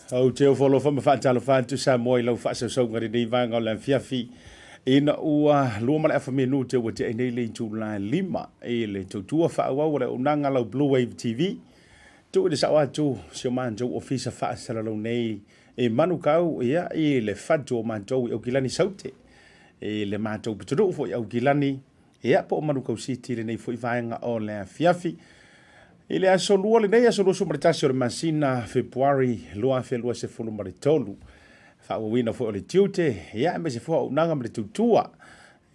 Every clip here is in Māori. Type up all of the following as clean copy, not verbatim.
Au te o folo fa mawhaatalo whaatu Samoa I lau whaasausaunga ri nei vanga o lan fiafi. Ina ua lua male afa menu te ua te ainei le July 5 e le tautua whaawau le unanga lau Bluwave TV. Tu e sa watu sio manjo ofisa whaasala lau nei e manu kau ia e le whatu o manjo au kilani saute. E le manjo pituru fo au kilani ia po manu kau siti le nei fo I vaenga o le fiafi. Ile aso lua le nei aso lua sumaritasi o le masina February lua fe lua se fulu maritolu. Whawawina fo o le tiute, ia me se fo au nanga mare tutua.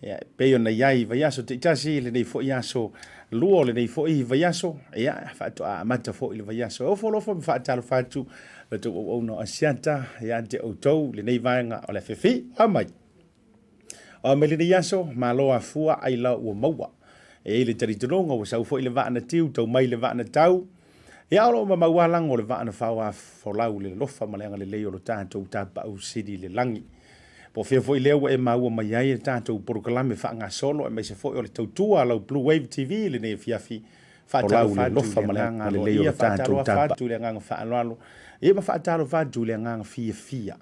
Ia peo na iai vaiaso te itasi le nei fo iaso lua le nei fo I vaiaso. Ia whaato a amata fo ile vaiaso. O fo lofo me whaatalo whatu le tu o no asianta ia te autou le nei vaenga o le fefi amai. O me le nei aso maloa fua ai la ua maua. E le taritononga o sau fo I le vaana tiu tau mai le vaana tau. E alo ma mawalang o le vaana whaua folau le lofa malenga le leo lo tātou tapa au sidi le langi. Po fia fo I leo e maua mai ai le tātou porokalame wha ngā solo e mai se fo I o le tautua lau Bluwave TV le ne fiafi. Whaatalo le lofa malenga le leo lo tātou tapa. Le nganga whaaloalo. E ma whaatalo whatu le nganga fia fia.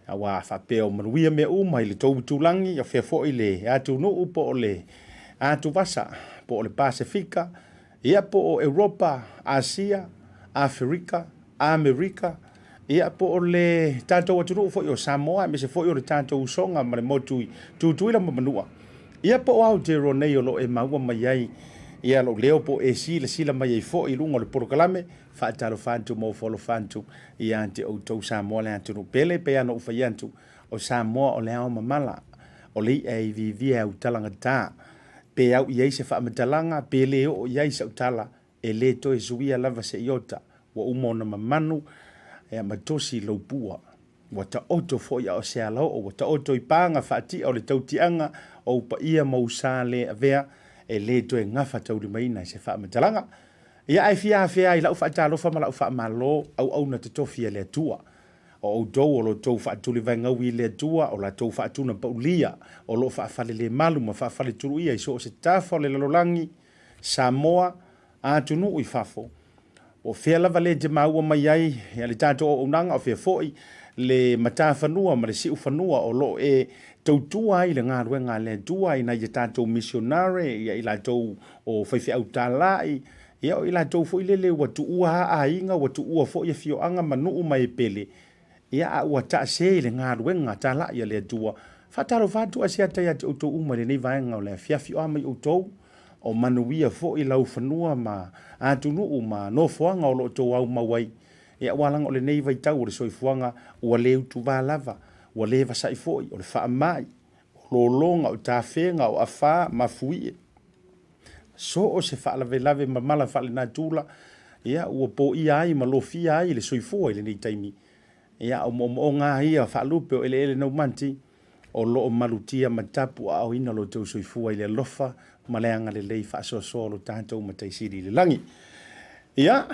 Awa whapeo manuia me umai le tau tulangi o fia fo I le atu no upo o le atu vasa po o le Pasefika, ia po o Europa, Asia, Afrika, Amerika, ia po o le tātou aturu fo I o Samoa, me se fo I o le tātou songa ma le motui tutuila ma manua. Ia po o Aotearoa nei o lo e maua mai ai, ia lo leo po e si le sila mai ai fo I lunga le porokalame, whaatalo whantu mo folo whantu, ia ante o tau Samoa le aturu pele, pe ano uwhaiantu o Samoa o le ao mamala, o le ai vivia au talanga tā. Pe au iai se whamatalanga, pe leo o iai sa utala, e le to e zuia lava se iota, wa umona mamanu, e matosi laupua. Wa ta oto fo ia o se alau, o wa ta oto I panga whaati o le tautianga, o upa ia mausa le avea, e le to e ngafa tauri maina se whamatalanga. Ia ai fia I lau whaatalofa ma lau whaamalo, au na te tofia le atua. O dou o lo tou whaatuli vai ngawi le tua, o la tou whaatuna paulia, o lo whaafale le malu, ma whaafale turu ia, iso o se tafo le lalolangi, Samoa, atunu ui whafo. O whea lava le te maua mai ai, ia le tātou o unanga, o whea foi, le mata whanua, ma le siu whanua, o lo e tautua ai le ngā ruenga le tua, ina i tātou missionare, ia I la tou o whaiwhi au tālai, ia o I la tou foi lele watu ua a inga, watu ua foi a fio anga manu mai pele, ia a ua ta se le ngā ruenga ta la ia le tua. Whataro whatu a se atai ati o tau uma le nei vaenga o le fiafi o amai o tau, o manuia fo I lau whanua ma atunu u ma no fuanga o lo tau au mawai. Ia walang o le nei vai tau o le soi fuanga ua le utu wā lava, ua le vasai foi o le wha mai, o lo longa o ta whenga o a wha ma fuie. So o se wha lave lave ma mala wha le nā tūla, ia ua po I ai ma lo fia ai le soi fua I le nei taimi. Ia o ngā ia whaalupe o ele nau manti o lo o malutia matapu a au ina lo tau soifua I le lofa maleanga le lei whaasoasoa lo tātou mataisiri le langi. Ia,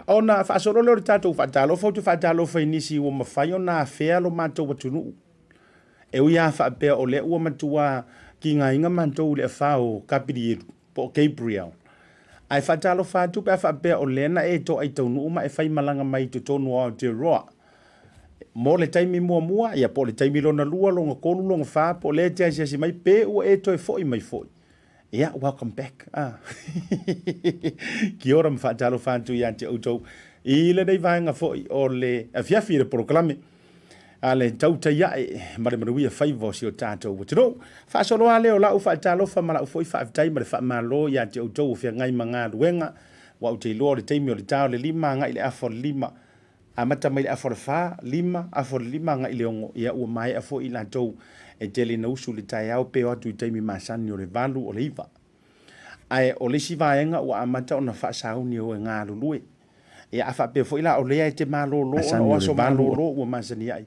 o na whaasoasoa le tātou whaatalofa o te whaatalofa inisi ua mawhai o nā whea lo mātou watunu. E ui a whaapea o le ua matua ki ngā inga mātou le whao kapiri po Gabriel. Ai whaatalofa atu pe a whaapea o lena e to ai taunu uma e whai malanga mai to tonu o Aotearoa. Mo le taimi mua, ia po le taimi lona lua, longa kolu, longa wha, po le te asi mai, pe ua e toi foi mai foi. Ia, welcome back. Ki ora ma whaatalo whantu I ante autou. I le nei vaenga foi o le fiafi le proklame. A le tautai ae, ma le manuia whaivo si o tātou. Watino, whaasolo a leo lau whaatalo wha ma lau foi whaafitai, ma le whaamalo I ante autou, whia ngai ma ngā ruenga, wa utei loa le taimi o le tau le lima, ngai le afo le lima, a mata mai le aforefa lima nga ileongo ia ua mai afo I latou e tele na usu le tai au pe atu I taimi masani o le valu o le iwa. Ai o le si vaenga ua amata o na whaasauni o e ngā lulue. Ia a whapea fo ila o lea e te malolo o aso malolo ua masani ai.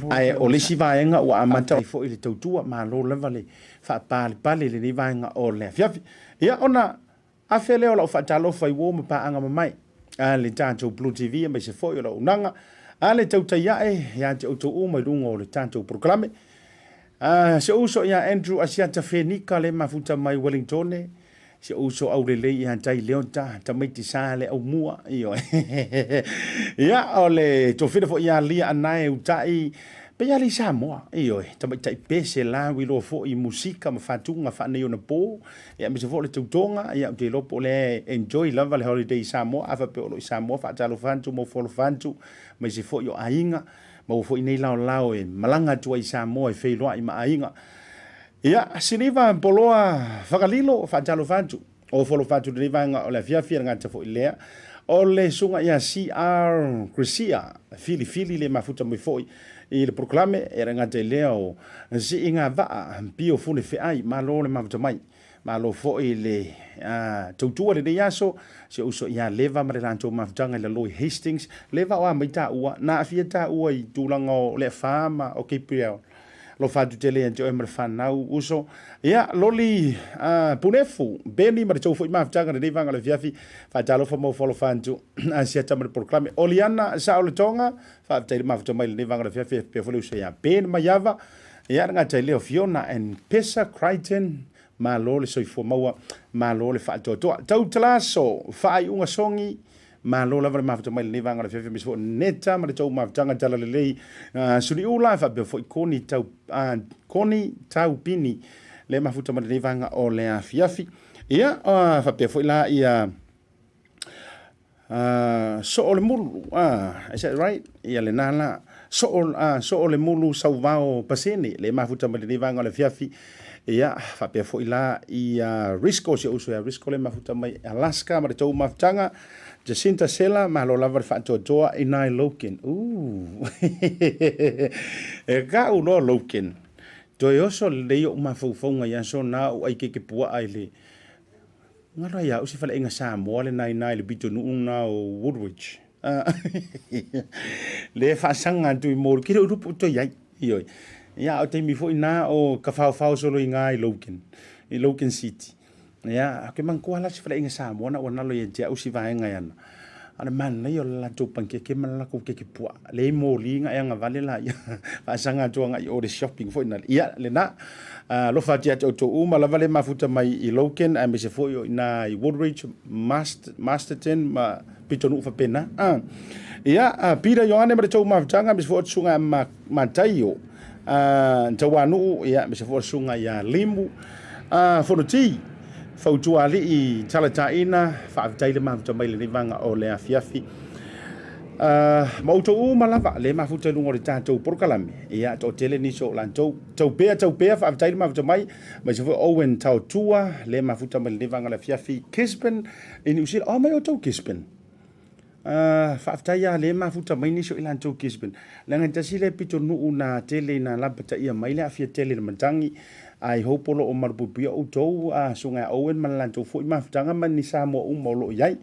Ai o le si vaenga ua amata o fo I le tautua malolo leva le whaapali pale le ni vaenga o le fiafi. Ia ona a whea leo lau whaatalo whai wo ma pa anga mamai. A le tātou Blue TV mai se foi o la unanga. A le tautai ae, ia te auto o mai runga o le tātou proklame. Se uso ia Andrew asiata whenika le mafuta mai Wellingtone. se uso au le ia tai leonta ta mai ti sale au mua io ia ole to fina fo ia lia anai utai pe ia li Samoa io ta mai tai pese la wi lo fo I musika ma fatunga fa nei ona po ia mi se fo le tutonga ia te lo po le enjoy lava le holiday Samoa afa pe lo Samoa fa talo fantu mo fo fantu mai se fo yo ainga ma fo nei lao e malanga tu ai Samoa e fe lo ai ma ainga ia siniva poloa fakalilo fa talo fantu o folo fantu de vanga o la fia ngata fo ilea o le sunga ia CR Crisia fili le mafuta mo foi I le proclame era ngata leo si inga va pio fune fe ai ma lo le mafuta mai ma lo fo le tutua le yaso se uso ia leva ma le lanto mafutanga le Lloyd Hastings leva o mai ta ua na afia ta ua I tulango le fama o Kipriel lo fatu tele en joe fanau uso ia loli punefu beni ma tau foi mafutanga le vanga le viafi fa talo fa mo folo fantu asia tamar proclame Oliana sa o le tonga fa tele mafuta mai le vanga le viafi pe folo se ya ben ma yava ia nga tele Fiona and Pesa Crichton ma lo le soifo maua ma lo le fa to tau talaso fa ai unga songi ma lo lava le mafuta mai le vanga le fefe misfo neta ma le tau mafutanga tala le lei suri ula fa be foi koni tau pini le mafuta mai le vanga o le afiafi ia fa be foi la ia so ole mulu is that right ia le nala so ole mulu sauvao paseni le mafuta mai le vanga le fiafi ia fa pe foi la ia risco se uso ia risco le mafuta mai Alaska ma le tau mafutanga Jacinta Sela ma lo lava fa toa inai loken e ka uno loken to yoso le yo mafufonga ya so na o ai ke pua ai le ngara ya usi fala inga Samoa le nai le bitu nu na o Woodridge le fa sanga tu mo ki ro pu to ya io ya o te mi fo ina o ka fa solo inga I Loken City ya ke man ko ala si fala inga Samoa na ona lo ye ja usi va inga yana ana man le yo la to panke ke man la ko ke pua le mo li nga nga vale la ya fa sanga to nga o de shopping fo ina ya le na lo fa tia to uma la vale mafuta mai I Loken a me se fo yo na I Woodridge Masterton ma pitonu fa pena ya pira yo ane ma to mafutanga me se fo sunga ma taio tawanu ya me se fo sunga ya limu fonoti fautua li I talataina fa avtai le mafuta mai le vanga o le afiafi Maota malava le mafuta lungo le tatou porkalame ia to tele ni so lantou tau pea fa avtai le mafuta mai ma se fo Owen tautua le mafuta mai le vanga le afiafi Kispen in usil o mai o tau Kispen fa avtai ya le mafuta mai ni so ilantou Kispen langa tasile pitonu una tele na labata ia mai le afia tele le mantangi ai hopolo o marpupia o tou sunga Owen malantou fo mafutanga man ni Samoa mo lo yai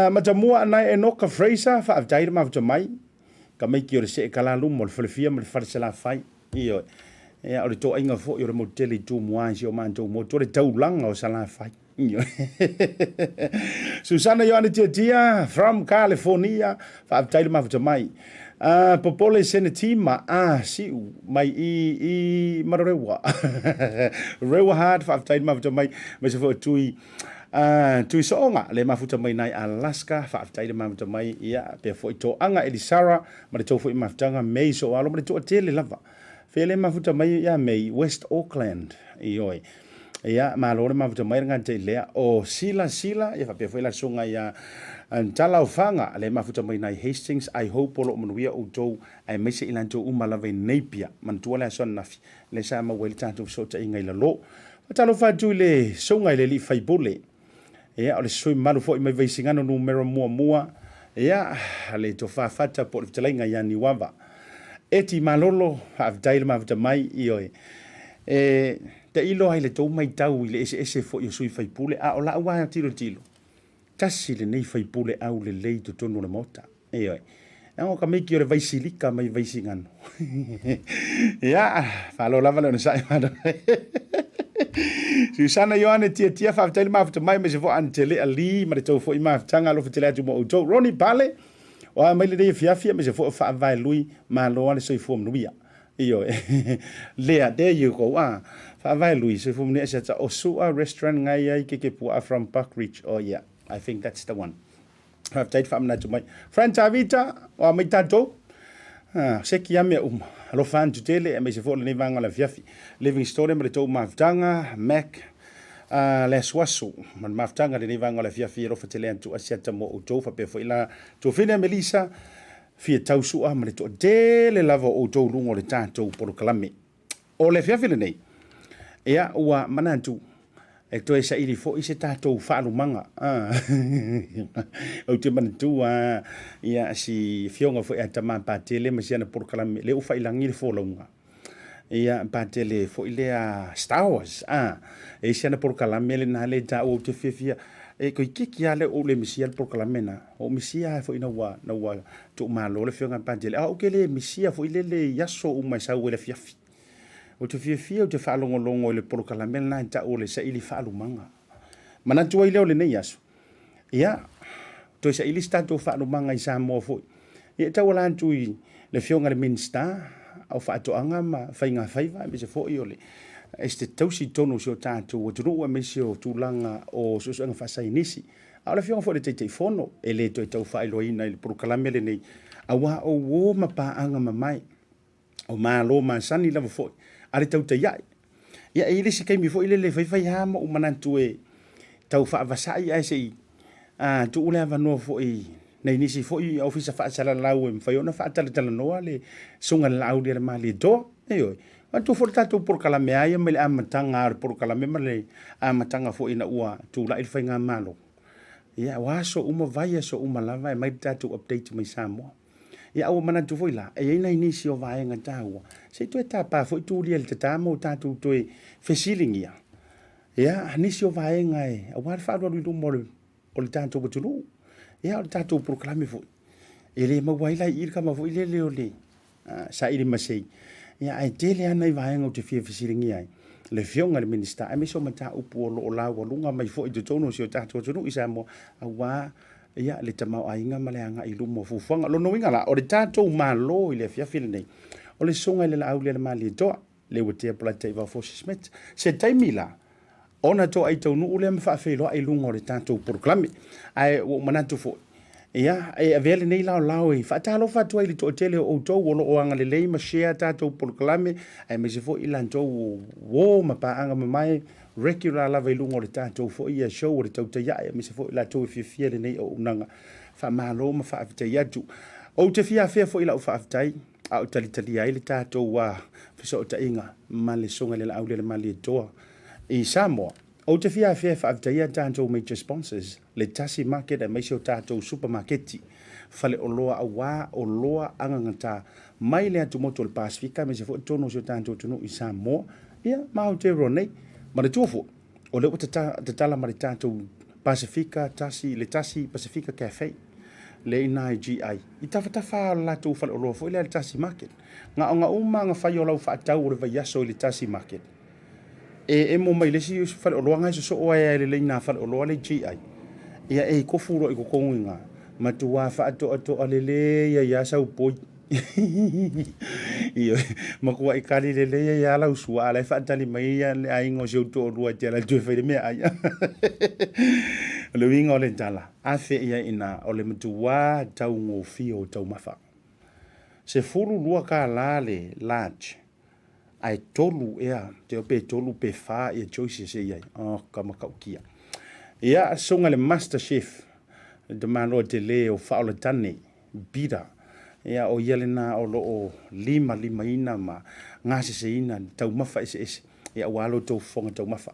matamua anai enoka Fraser fa avtai le mafuta mai ka mai ki o se kalalu mo le falfia mo le farsala fai io ia o le to inga fo i o moteli tu muansi o mantou mo to le taulanga o sala fai io Susana Yohana tia from California fa avtai le mafuta mai popole senetima si mai I mararewa rewa hard fa avtai mafuta mai se fo tui soonga le mafuta mai nai Alaska fa avtai le mafuta mai ia pe fo to anga Elisara ma le to fo mafutanga mei so alo ma le to tele lava fe le mafuta mai ia mei West Auckland ioi ia ma lo le mafuta mai ngante le o sila ia fa pe fo la songa ia Tala fanga le mafuta mai nai Hastings I hope polo manuia o tou ai mese ilanto umalave Napier mantua le son nafi le sa ma wel tanto so ta inga ila lo talo fa tu le songa le li fai bole ia o le sui malu fo I mai veisingano numero mua ia le to fa fata po le talenga ya ni wava eti malolo avtai le mafuta mai io te ilo ai le to mai tau le ese fo yo sui fai pule o la wa tilo Tasi le nei fai pule au le lei to tonu le mota. Oi. Ngo ka meki o le vaisilika mai vaisingano. Ya, falo lava le sai mado. Susana Yohana tia fa tele mafuta mai me se fo antele ali ma le tau fo I mafutanga lo fitele atu mo o tou Ronnie Pale o mai le dei fiafia me se fo fa vai lui ma lo ale soi fo mnuia. Io lea there you go Whaavai lui, se fumune se ta Osua restaurant ngai ai ke pua from Park Ridge. Oh yeah, I think that's the one. Have tight famna to my friend Tavita o mai tato. Se ki ame lo fan tu tele e me se fo le vanga la fiafi. Living story me to maftanga Mac le swaso man maftanga le vanga la fiafi ro fatele antu asiata mo o to fa pe fo ila to fina Melissa fia tausua me to tele lava o to lungo le tato por kalame. O le fiafi le nei. Ea ua manantu e to sa ili fo ise tato faalu manga o te manantu ia si fionga fo ata ma patele ma siana por kalame le ufa ilangi le fo longa ia patele fo ile a Star Wars e siana por kalame le na le ta o te fia e ko kiki ale o le misia por kalame na o misia fo ina wa na wa to malo le fionga patele o ke le misia fo ile le yaso o mai sa o le fiafi o te fia o te whaalongolongo le poro kalamela na ta o le sa ili whaalumanga. Mana tua i leo le nei aso. Ia, toi sa ili stato whaalumanga i Samoa foi. Ia tau ala antu i le fionga le minsta, au whaatoanga ma whainga whaiva, me se foi o le. Este tausi tono si o tātou, o tunu ua mesi o tūlanga o susuanga whasai nisi. Au le fionga foi le teitei fono, e le toi tau whaailoina i le poro kalamele nei. Awa o wo ma paanga ma mai. O malo ma sani lava foi. Are tau te iai. Ia e ile si kai mi fo ile le whaiwhai hama o manantu e tau whaavasai ai se i. Tu ule avanoa fo i nei nisi fo i ofisa whaasala lau e mwhaiona whaatala tala noa le sunga Laaulialemalietoa. Eoi. Tu fo tatu por kalame ai me le amatanga ar por kalame ma le amatanga fo ina ua tu la il whainga malo. Ia waso uma vai so uma lava e mai tatu update mai Samoa. Ia au manantu foi la e ina inisi o vaenga taua se tu eta pa foi tu lia te tamo tatu tu e fesilingia ia nisi o vaenga e a war fa do lu mo o le tatu botulu ia o tatu proclame foi ele ma waila ir kama foi le o le sa ili masei ia ai tele ana i vaenga o te fesilingia le fionga le minista a miso mata upu o la o lunga mai foi te tono si o tatu botulu isa mo a wa ia le tamau ainga maleanga i lumo fufuanga lo no inga la o le tatou malo i le fiafile nei o le songa i le Laaulialemalietoa le Laaulialemalietoa Polataivao Schmidt se taimila ona to ai tau nu le mfaafelo ai lungo le tatou proclame ai o manatu fo ia e avele nei lao i fatalo fatu ai le to tele o to o lo anga le lei ma share tatou proclame ai me se fo ilanto wo ma pa anga mai regular la velungo le tatou fo ia show le tautai ia me se fo la to fia le nei o unanga fa malo ma fa aftai atu o te fia fo ila o fa aftai a o talitali ai le tatou wa fiso ta inga ma le songa le Laaulialemalietoa i Samoa o te fia fa aftai tatou major sponsors le Tasi Market e mai se o tatou supermarketi fale o loa awa o loa angangata mai le atu moto le Pasefika me se fo tono se o tatou tunu i Samoa ia ma o te ronei ma le tuofo o le o te tala ma le tatou Pasefika Tasi le Tasi Pasefika Cafe le ina GI i tawhatafa la tau whale o loa fo le Tasi Market nga uma nga whai o lau whaatau o le vaiaso i le Tasi Market e mo mai le si whale o loa ngai so o ai le ina whale o loa le GI ia e kofuro i kokonga ma tua whaato ato alele ia sau poi iyo makua i kali le ya la usua la fatali mai ya ai ngo se to rua te la tu fe me ai le wingo le tala a fe ia ina o le mtua tau ngo fio tau mafa se furu lua ka la le large ai tolu ia te pe tolu pe fa ia choice se ia kama kaukia ia songa le master chef de malo te le o fa o tane bida ia o yelena o lo lima ina ma ngase se ina tau mafa ese ia walo to fonga tau mafa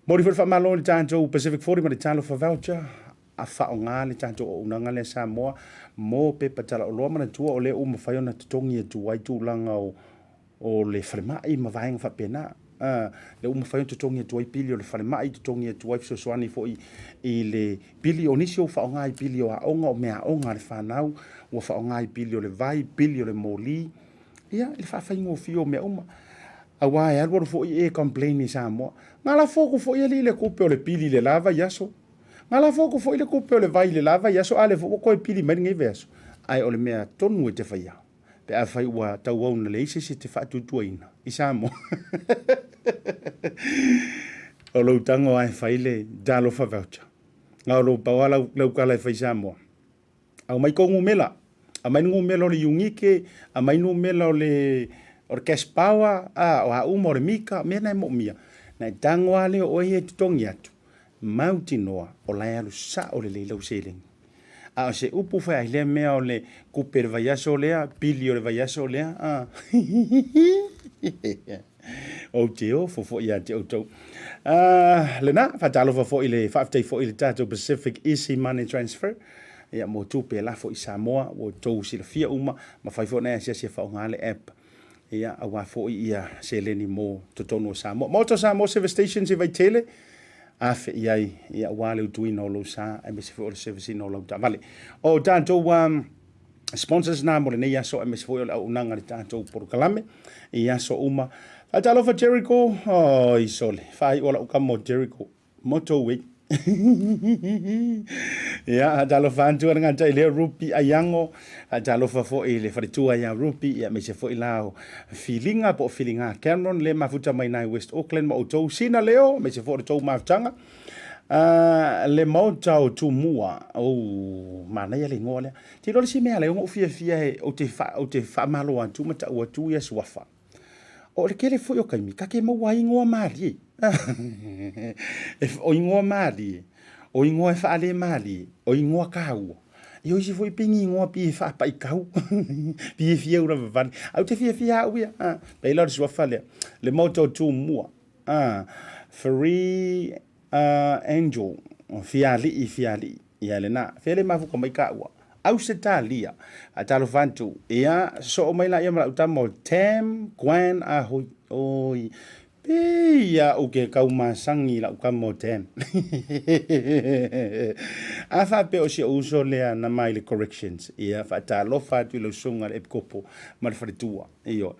mori fa malo le tanto Pacific 40 ma le talo fa voucher a fa o ngale tanto o unanga le Samoa mo pe patala o lo ma tu o le o mo fa yona tongi tu wai tu langa o le frema i ma vaenga fa pena le uma fa yona tongi tu wai pilio le frema i tongi tu wai so swani fo i le pilio nisio fa o ngai pilio a onga o mea onga le fa nau o fa ngai pilio le vai pilio le moli ia le fa ingo fio me uma a wai alwo fo e complain ni Samoa ngala foko fo ile le kupe le pili le lava yaso ngala foko fo ile kupe le vai le lava yaso ale fo ko pili mai ngai verso ai ole mea tonu te fa ia pe a fai wa tau au na le ise se te fa tutuina i Samoa O lo tango ai faile dalo fa voucher. Nga lo pawala lo kala fa Samoa. Au mai ko ngumela. A mai ngumela le yungike, a mai ngumela le or cash power, o a umore mika, mena mo mia. Na tango ale o e tongi atu. Mautinoa o lai alu sa o le leila useling. A se upu fa ile mea o le kuper vaiaso lea, pili o le vaiaso lea. O te o fofo ia te o tau. Le na, fatalo fofo ile, faftei fo ile tato PacificEzy money transfer. Ia mo tupe la fo i Samoa, o tau sila fia uma, ma fai fo na sia fa ngale app. Ia awa fo ia se leni mo totono Samoa. Maota Samoa service stations i vai tele. Afe iai ia wale utui no lo sa e mesi fo le service no lo ta vale o tanto sponsors na mo ne ia so e mesi fo le unanga le tanto por kalame ia so uma atalo fa Jericho o isole fai ola u kamo Jericho moto we ia atalo fa antu nga tai le rupi ayango atalo fa fo ile fa tu ya rupi ia mesi fo ilao feelinga Cameron le mafuta mai na West Auckland mo to sina leo mesi fo to mafutanga le Maota o tu mua o mana ia le ngole ti lo si mea le ngo fia o te fa malo antu mata o tu ya swafa o le kele fo yo kaimi ka ke mo wai ngo mali o ngo mali o ngo fa ale mali o ngo kau yo si foi pingi ngo pi fa pa ikau pi fia ura van au te fia u ya pe lo swafa le Maota o tu mua free angel fiali ia le na fele mafu ko mai ka wa au se talia atalo fantu ia so mai la ia ma utamo tem gwen a oi ia o ke kau masangi la ukamo tem afa pe o si uso le na mai le corrections ia fa talo fatu lo sunga e kopo mal fritua io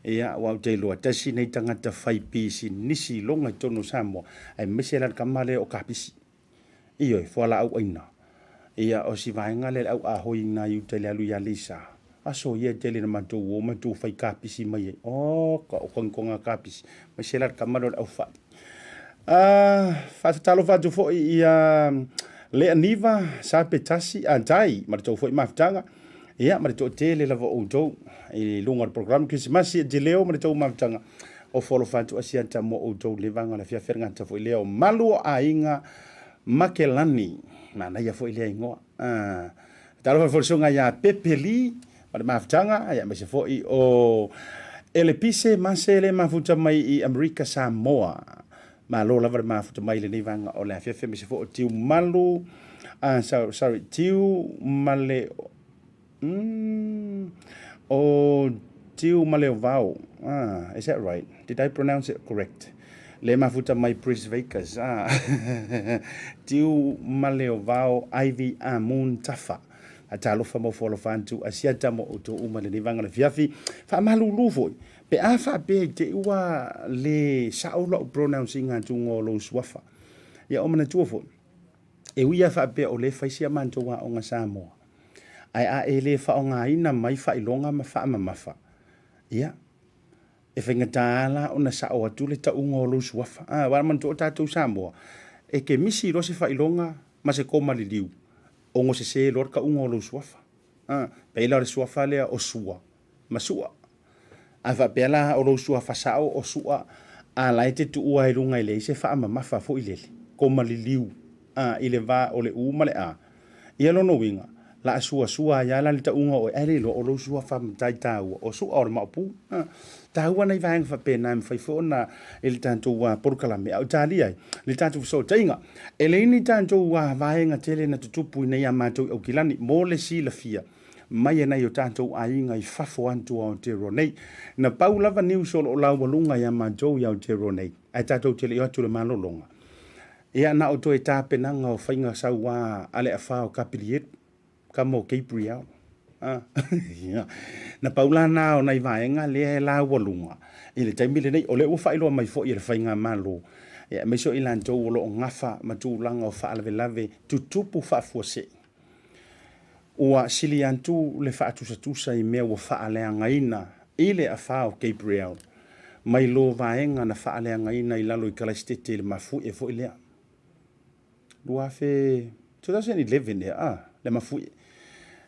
ia wa te lo tasi nei tangata fai pisi nisi longa tono Samoa ai mesela kamale o kapisi io e fola au ina ia o si vainga le au a hoina yu te alu ya lisa aso ye te le manto o manto fai kapisi mai o ko konga kapisi mesela kamale au fa fa talo fa fo ia le aniva sa petasi antai ma to fo maftanga ia ma to tele la vo do i lunga program Christmas de leo ma to mafutanga o folo fatu asia ta mo o do levanga la fia ferga ta fo leo malu ainga makelani na na ia fo ile ingo talo fo songa ya pepeli ma mafutanga ia me se fo i o elepise masele mafuta mai i America Samoa ma lo la mafuta mai le levanga o la fia me se fo tiu malu sorry tiu male o tiu maleovao is that right? Did I pronounce it correct? Le mafuta mai Pasefika tiu maleovao ivy amun tafa atalo fa mo folo fantu asia tamo o to uma le vanga le fiafi fa malulu foi pe afa pe te ua le saula pronouncing atu ngolo swafa ya o mana tu foi e uia fa pe o le faisia manto wa o nga Samoa ai a ele fa onga ina mai fa ilonga ma fa mafa ia e fenga tala ona sa o atu le ta ungo lo suafa wa man to tatu Samoa e ke misi ro se fa ilonga ma se koma li liu ongo se lor ka ungo lo suafa pe la suafa le o sua ma sua a fa pela o lo suafa sa o sua a la te tu ua ilunga ile se fa mafa fo ilele koma li liu ile va o le uma le ia lo no winga la sua ya la ta unga o ele lo sua fa tai tau o su or ma pu tau na vang fa pena fa fo na el tanto wa por kala me au tali ai le tanto so tainga ele ni tanto wa vaenga tele na tupu na ya mato o kilani mo le si la fia mai na yo tanto ainga i fa fo antu o te ronei na paula va new so o la walunga ya mato ya te ronei ai tanto tele yo tu le malolonga ia na o to eta penanga o fainga sa wa ale afa o kapiliet kamo Gabriel na paula na o nai vaenga le la walunga ile taimi le nei o le ufa ilo mai fo i le fainga malo e me so ilanto o lo ngafa matulanga o fa lave tutupu fa fose o siliantu le fa tusa i me o fa ale ngaina ile afa o Gabriel mai lo vaenga na faaleagaina I lalo I kalaistete le mafui e foʻi lea Bluwave 2011 le mafui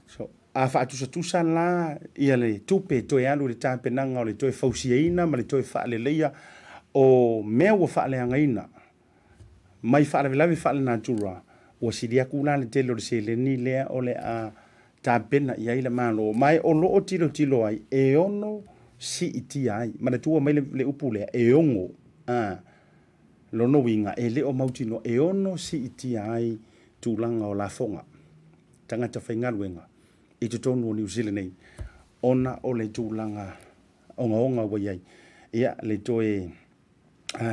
so a faatusa la ia le tupe toe alu le tapenaga o le toe fausiaina ma le toe faaleleia o mea ua faaleagaina mai faalavelave faalenatula ua sili aku la le tele o le seleni lea o le a tapena ia I le malo mai o loo tilo ai e ono siitia ai ma le tua mai le upu lea e ongo lono winga e le o mautino e ono siitia ai tulaga o lafoga tagata faigaluega I te tonu o New Zealand nei ona o le tulaga onga ua iai ia le toe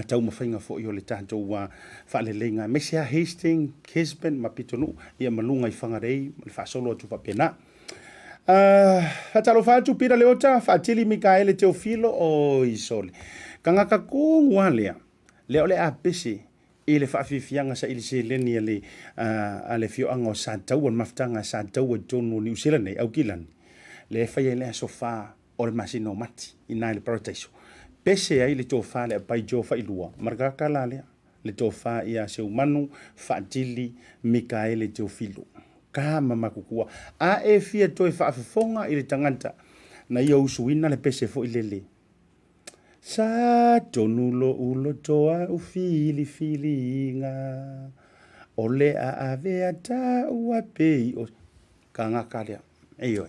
tau mawhainga fo'i o le tātou whaalelenga Mesia Hastings, Kesben, ma pitonu ia malunga I whangarei ma le whaasolo atu whapena hatalo whaatu pira leota whaatili Mikaele Teofilo o Isole kangaka kōngua lea le a pese I le whaafifianga sa ili se leni a le fioanga o sātau an maftanga sātau I tonu New Zealand nei au kilani le whaia le sofa o le masino mati I nai le paradise pese ai le tofa le pai jo fa ilua maraka la le tofa ia se umanu fatili Mikaele Teofilo ka mama kukua a e fia toi fa fonga I le tanganta na ia usuina le pese fo ilele sa tonulo ulo toa u filinga ole a avea ta ua pei o kanga kalia eyo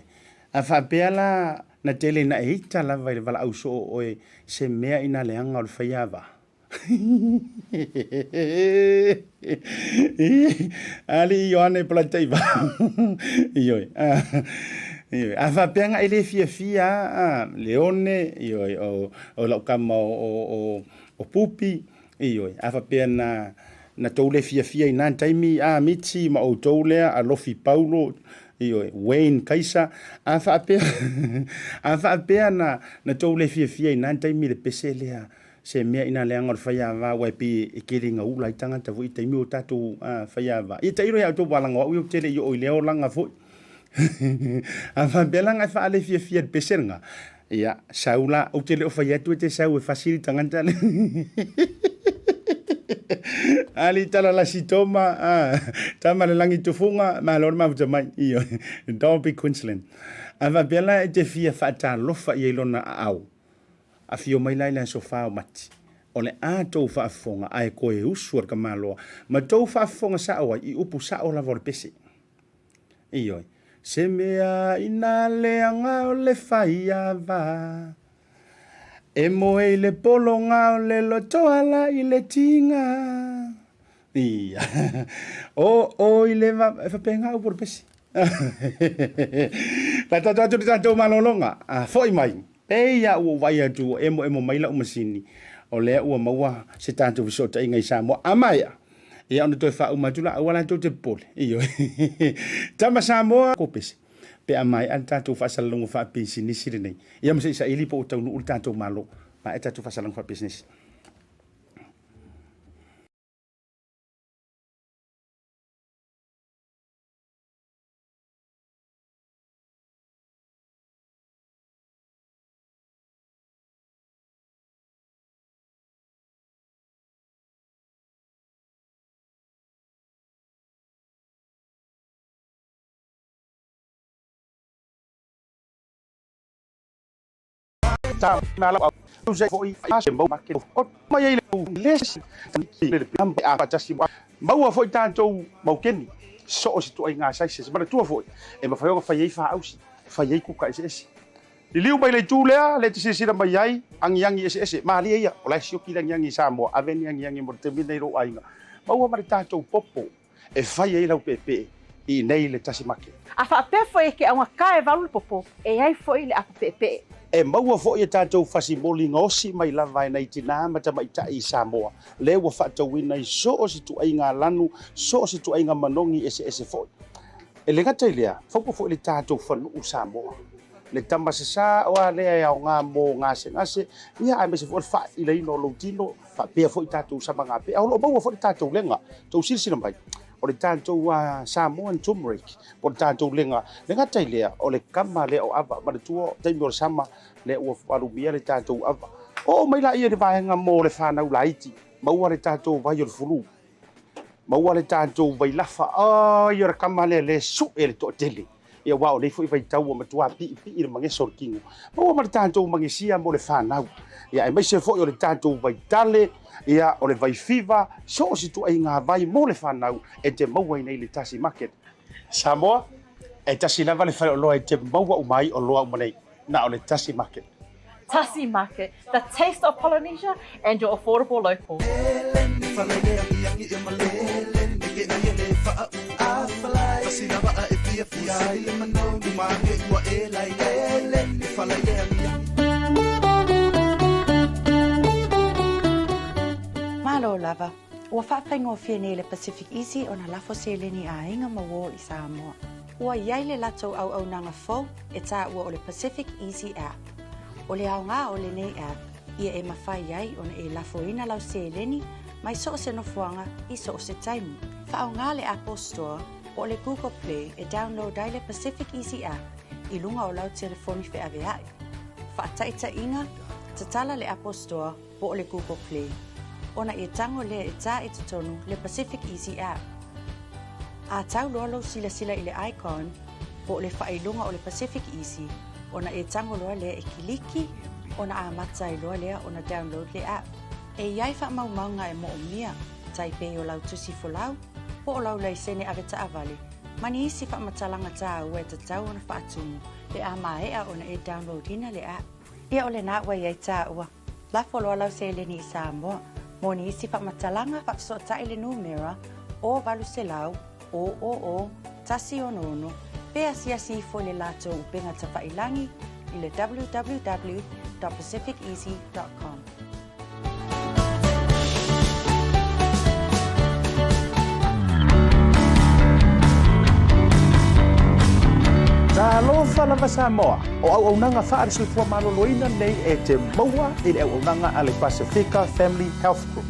a fa peala na tele na eita la vai vala au so oe se mea ina leanga o le whaiava. Ali Ioane Polataivao. Ioi. A whapenga ele fia leone ioi o laukama o pupi ioi. A whapena na toule fia I nan taimi a miti ma o toulea a lofi paulo ioi Wayne Kaisa a whapea na toule fia I nan taimi le pese lea se mea ina leanga o whaiava wai pi e keringa ula I tangata vo I taimi o tatu whaiava. I tairo ia o walanga o iu tere I o leo langa vo. A whapea langa whaale fia pese nga. Ia saula o te leo whaiatu e te sau e fasiri tangata le. Ali tala la sitoma tama le langi tufunga ma lor ma mai io don't be Queensland ava bela e te fia fata lofa I lona au a fio mai lai sofa o mati ole a to fa fonga ai ko e usur ka malo ma to fa fonga sa o I upu sa o la vor pese io se mea ina leanga o le faia va e moe le polonga o le lotoala I le tinga. Ia. O I le whapenga o por pesi. La tatatu te tatou malolonga. Foi mai. Peia ua vai atu emo maila o masini. O lea ua maua se tatou visota inga I Samoa. Amaya. Ia ona toi wha umatula awala tau te pole. Iyo. Tama Samoa ko pesi. Pe amai an tatou fasalango fa business nei ia mse isa ili po tau nu tatou malo ma tatou fasalango fa business ta mala au se foi fase mau market o mai le les le pam a patasi mau foi tanto mau ken so se tu ai nga sai se ma tu foi e ma foi fa fa ausi fa ku ka ese li liu mai le tu le te se mai ai ang yang ese ma li ia o la sio ki lang yang Samoa aven yang mo te mi ro ai nga mau ma tanto popo e fa la pepe I nei le Tasi Market a fa pe foi ke a ka e valu popo e ai foi le a pepe e maua fo ia tātou whasiboli ngosi mai lava nei tina mata mai ta I Samoa. Le ua whatauina I so o si tu ai ngā lanu, so o si tu ai ngā manongi ese fo. E le ngata I lea, whaupo fo le tātou whanu u Samoa. Le tamasasa o a lea au ngā mō ngase, ia ai mese fo le wha I leino loutino, wha pia fo I tātou sama ngā pia. Aolo maua fo le tātou lenga, tau sirisina mai. O le tātou Samoan turmeric, o le tātou lenga. Le ngata I lea, o le kama lea o ava, ma le tua, taimi o le sama, le ua wharumia le tātou ava. o mai la ia le vaenga mo le whanau laiti maua le tātou vai o le fulu maua le tātou vai lafa ia ra kamale le su e le to'atele ia wao le foi vai tau o matua pi le mangeso le kingo maua ma le tātou mangesia mo le whanau ia e mai se foi o le tātou vai tale ia o le vai fiva so o situ ai ngā vai mo le whanau e te maua i nei le Tasi Market Samoa e tasi lava le whare o loa e te maua umai o loa umanei na o le Tasi Market Tasi Market, the taste of Polynesia and your affordable local. Malo lava, ua whaapaingoa nei le PacificEzy o na lafo se leni a inga mawo i Samoa. Ua iai le latou au nanga fau e tā ua o le PacificEzy app. O le au ngā o le nei app, ia e mawhai ai o na e lafoina lau se leni, mai so o se nofuanga i so o se taimu. Wha au ngā le Apple Store o le Google Play e download ai le PacificEzy app i lunga o lau telefoni whi ave ai. Wha taita inga, tatala le Apple Store o le Google Play. Ona e tango le e tā e tutonu le PacificEzy app. A tau loa sila i le icon o le whailunga o le PacificEzy ona e tango loa lea e kiliki, ona a mata i loa lea ona download le app. E iai wha maunga e mo o mia, taipei o lau tusi folau, po o lau laisene ave ta avali, mani isi wha matalanga tā ua e tatau ona wha atumu, le a maea ona e download ina le app. Ia o le nā ua iai tā ua, la foloa lau se le ni i Samoa, mo ni isi wha matalanga wha so ta ile numera, o valu se lau, o, tasi ono, pea siasi fo le lato upenga ta whailangi i le www.pacificezy.com. Ta lofa lava Samoa, o au nanga whaare sui fua maloloina nei e te maua i le au nanga a le Pasefika Family Health Group.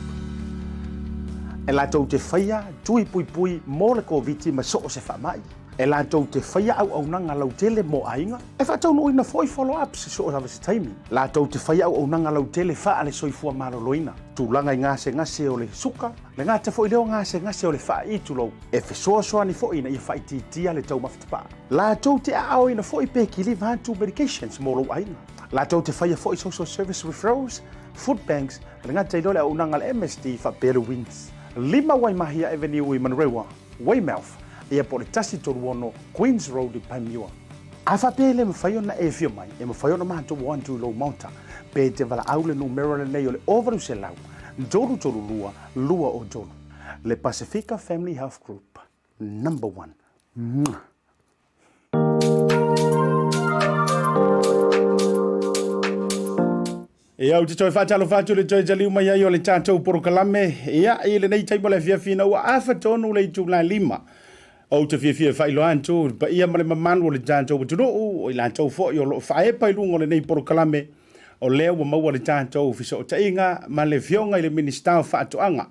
E latou te whaia, tui pui mo le COVID ma so o se whamai. E latou te whaia au nanga lau tele mo ainga. E whatau no ina foi follow-up se so o hawa se taimi. Latou te whaia au nanga lau tele wha ale soi fua maloloina. Tūlanga i ngase o le suka, le ngā te fo i leo ngase o le wha i tulou. E whesoa ni fo ina i wha i titia le tau mawhitapa. Latou te ao ina fo i peki live hantu medications mo lau ainga. Latou te whaia fo i social service referrals, food banks, le ngā te ilole au nanga le MSD wha Better Wins. Lima Waimahia Avenue i Manrewa, Weymouth, ia po le tasi toruono Queens Road i Paimiua. A whapele me whaiona e whio mai, e me whaiona mato wantu lo Maota, pe te wala aule numero le nei o le overu se lau, toru lua o toru. Le Pasefika Family Health Group, number 1. E au te toi whātalo whātu le toi jaliu mai ai o le tātou porokalame. Ia, i le nei taimo le whiawhina ua awhatonu le itu la lima. O te whiawhia whailo antu, pa ia male mamanu o le tātou watunu o i la tau fo i o lo whaepa i lungo le nei porokalame. O leo wa maua le tātou whiso o tainga, ma le whionga i le ministau whaatuanga.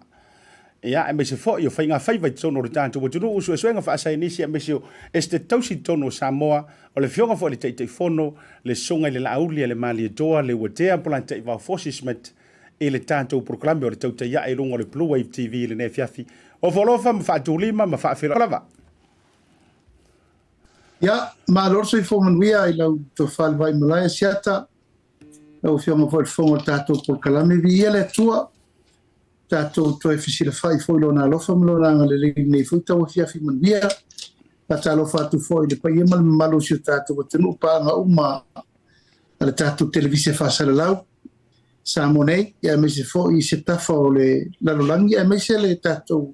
Ia, e mese fo i o whainga whaiwai tono le tātou watunu o sua suenga whaasai nisi a mese o este tausi tono Samoa, o le whionga fo le teitei fono, le songa i le Laaulialemalietoa, le Polataivao Schmidt, e le tātou proklame o le tautai ia e lungo le Bluwave TV le ne fiafi. O wholofa ma whaatulima ma whaafela lava. Ia, ma lorso i whomanuia i lau to whalwai malaya siata, lau whionga fo le whonga tātou proklame vi ia le tua, tātou toi fisila whai fōilo nā lofa malo nanga le ringi nei fuita o fiafi manuia, a tā lofa atu fōi le pai emal malo si o tātou wa tenu pānga uma a le tātou televisia whasara lau, sa monei, ia meise fōi i se tafa o le lalolangi, ia meise le tātou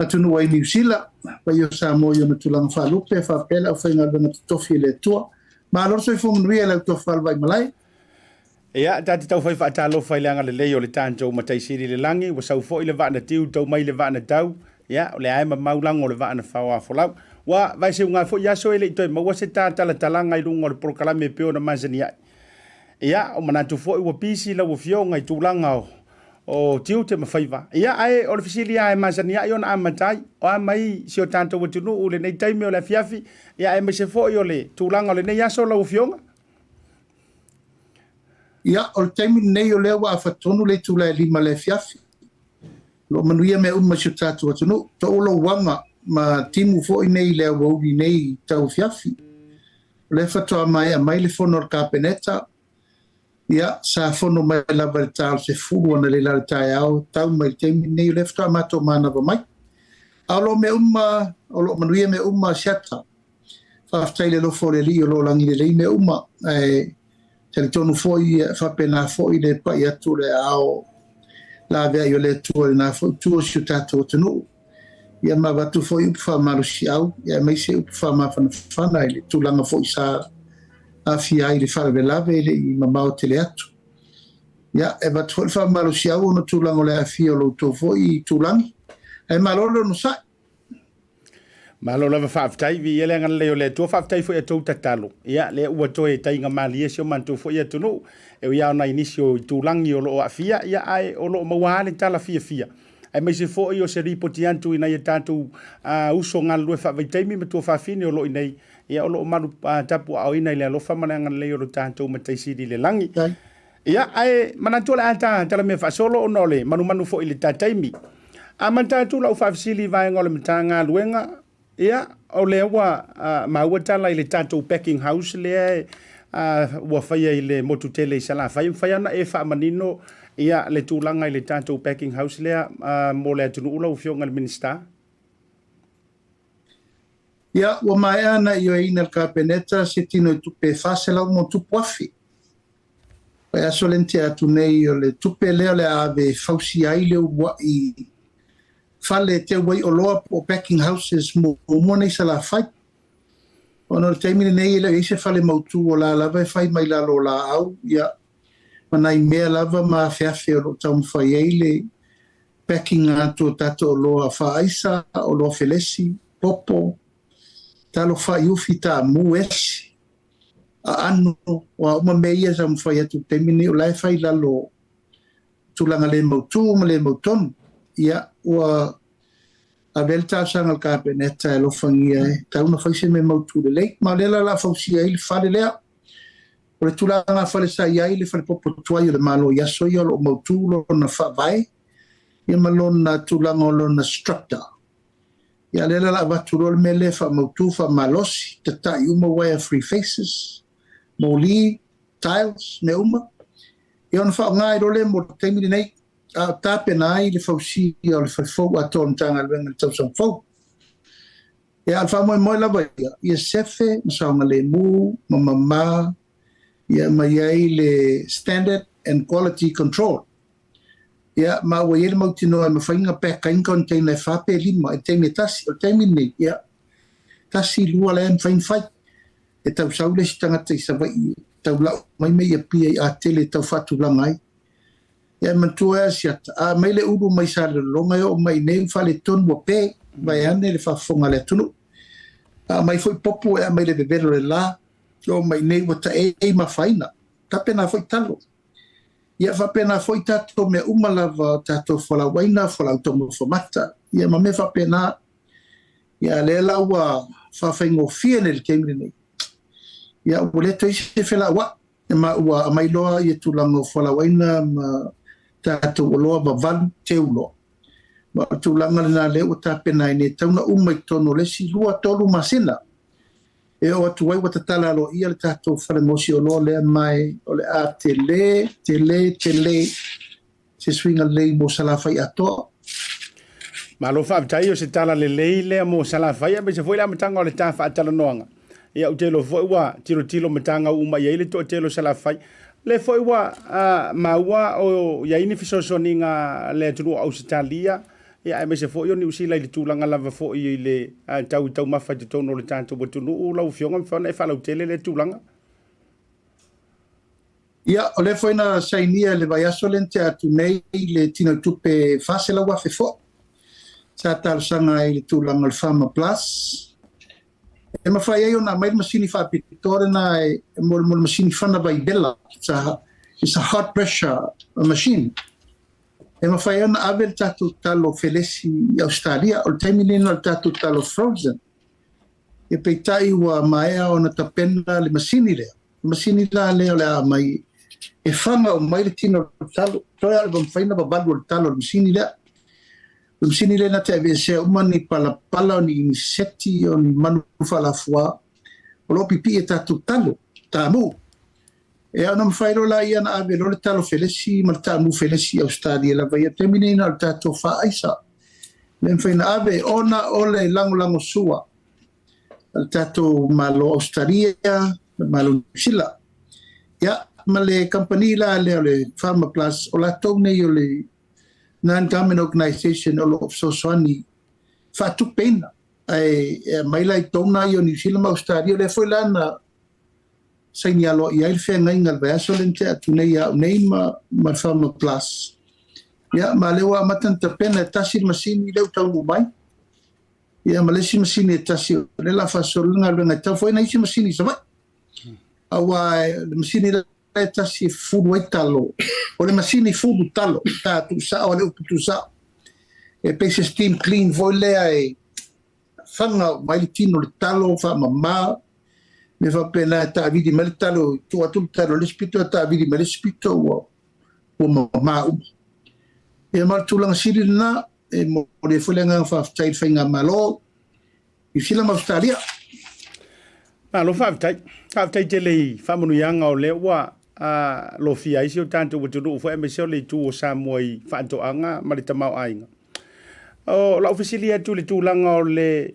atunu wai New Zealand, pai o sa mo i o na tulanga whalupe, whapela o whainga lana tutofi le tua, ma lorso i whomanuia lau to whalwai malai. Ia, tati tau whai whaatalo whai leanga le leo le tātou matai siri le langi, wa sau fōi le vāna tiu, tau mai le vāna tau, ia, o le aema maulango le vāna whaua wholau. Wa, vai se unga fōi yaso ele i toi, maua se tātala talanga i rungo le porokalame peo na mazani ai. Ia, o manatu fōi wa pisi la wa fionga i tūlanga o tiu te mawhaiva. Ia, ai, o le fisili ai mazani ai o na amatai, o amai si o tātou watunu u le nei taime o le fiafi, ia, e me se fōi o le tūlanga o le nei yaso la wa fionga. Ia, o le taimi nei o lea wa awhatonu le tūlai lima le fiafi. Lo manuia me uma si tātu atunu. Ta olo wanga ma timu fo i nei lea wauri nei tau fiafi. Le whatoa mai a mai le fono o kapeneta. Ia, sa fono mai lava le tāo se furu ana le la le tae au. Tau mai le taimi nei le whatoa mato mana wa mai. Alo me uma, olo manuia me uma siata. Whaftai le lofo le li o lo langi le lei me uma. Tele tonu foi whapena foi le pai atu le ao la vea yo le tua le na foi tua si tato tunu. Ia ma watu foi upa marusi au, ia mai se upa whana le tūlanga foi sa a fia i le wharevelave le i mamao tele atu. Ia e watu foi wha marusi au no tūlanga le a fia o lo tō foi i tūlangi. E malolo no sai. Malo lava whaaftai vi ele ngana leo le tua whaaftai fo e tau tatalo. Ia le ua toe tainga mali e sio mantu fo e tunu. E ia na inisio i tūlangi o lo o afia. Ia ai o lo mawahale tala fia. Ai mai se fo i o se ripoti antu ina i tātou uso ngana lue whaavaitaimi me tua whaafini o lo inei. Ia o lo maru tapu au ina i le alofa mana ngana leo lo tātou mataisiri le langi. Ia ai manatu le ata tala me whaasolo o nole manu fo i le tātaimi. A mantatu lau whaafisili vai ngole matanga luenga. Ia, o lea wa maua tala i le tātou packing house lea ua whaia i le motu tele i sala whai ana e wha manino ia le tūlanga i le tātou packing house lea mo lea tunu ula u fionga le minister. Ia, ua mai ana i o ina ka peneta se tino i tupe whaselau mo tupu afi. Pai aso lente atu nei o le tupe lea le ave whausi ai le ua i fale te wai o loa o packing houses mo nei sa la whai. Ono le teimine nei ele eise fale mautu o la lava e whai mai la lo la au. Ia, manai mea lava ma whiawhi o lo tau mwhai eile packing ato tato o loa whaaisa, o loa whelesi, popo, talo whai uwhi ta mu esi. A anu, wa uma meia sa mwhai atu teimine o lai whai la lo tulanga le mautu, ma le mautonu. Ia, ua a velta sanga ka peneta e lofangia e tauna faise me mautu le lei ma lela la fausia il fale lea o le tulanga fale sa iai le fale popo tuai le malo yaso ia lo mautu lo na fa vai ia malon na tulanga lo na structure ia lela la vatu lo mele fa mautu fa malosi tata uma way of free faces moli tiles me uma ia on fa ngai ro le mo temi nei a tape nai le fausi o le fau a ton tanga le venga tau sang fau. E alfa moi la vai ia sefe sa le mu mama ia mai le standard and quality control. Ia ma wa ele mo tino ma fainga pe kain container fa pe lima e temi tasi o temi ni ia tasi lua le fain fai e tau sau le stanga te sa vai tau la mai me ia pia a tele tau fatu langai. Ia mantua siata a mai le udu mai sa le longa o mai nei fale ton mo pe vai ane le fa fonga le tunu a mai foi popo e mai le bebelo le la o mai nei wata e ma faina ta pena foi talo ia fa pena foi tato me uma lava tato fola waina fola tomo formata ia ma me fa pena ia le la wa fa fengo fiene le kemri nei ia o le toi se fela wa ma wa mai loa ia tulango fola waina ma tato o loa wawalu te ulo. Ma tūlanga na leo ta pena ine tauna umai tono le si lua tolu masina. E o atu wai wata tala lo ia le tato wharengosi o loa lea mai o le a tele se swinga lei mo salafai atoa. Ma lo whaaftai o se tala le lei lea mo salafai a me se foi la matanga o le ta whaatala noanga. Ia u telo foi wa tilo matanga umai eile to telo salafai. Le foi wa maua o ya ini fisoso ninga le tulu Australia ya me se foi ni usila le tulanga lava foi le tau mafa te tono le tanto botulu la ufionga fona e fala utele le tulanga ya o le foi na sainia le vai asolente atu nei le tino tupe fasela wa fefo sa tal sanga le tulanga le fama plus e ma fai ai ona mai masini fa pitore na mo masini fana vai bella it's a hot pressure machine e ma fai ona avel tatu talo felesi Australia o termine no tatu talo frozen e peitai wa mai ona tapenda le masini la le mai e whanga o mai le tino talo, toi ale bam whaina ba balu o talo o misini lea. O misini lea na te ave se umani pala pala o ni seti o ni manu whalafua, o lo pipi e tatu talo, tamu. E ana mwhairo la ia na ave lo le talo felesi, ma le tamu felesi Australia la vai a temine na le tato wha aisa. Le mwhaina ave ona ole lango sua, le tato malo Australia, malo Sila. Ya, ma le company la le Farmer Plus o la tau nei o le non-government organization o lo ofsoswani whatu pena. Mai lai tōna i o New Zealand Australia le foi lana saini alo i aile whenga ingal veaso le te atu nei au nei ma Farmer Plus. Ya, ma lewa matanta pena tasi masini leu taunu mai. Ya, ma lesi masini tasi le la fasolunga renga tau foi na isi masini sa vai. Awa le masini le tasi fudu ai talo. O le masini fudu talo. Ta tu sa o le upu tu sa. E pese steam clean voi lea e whanga mai le tino le talo wha mamā. Me wha pena ta avidi me le talo. Tu atu talo le spito ta avidi me le spito o mamā uma. E martulanga siri na e mo le fulenga whaftai whainga malo. I sila Australia. Lo whaftai te lei whamunu ianga o lewa lo fia isi o tanto watu ruu fo emeseo le tu o Samoa i whaanto anga ma le tamau ainga. O la ofisilia tu le tūlanga o le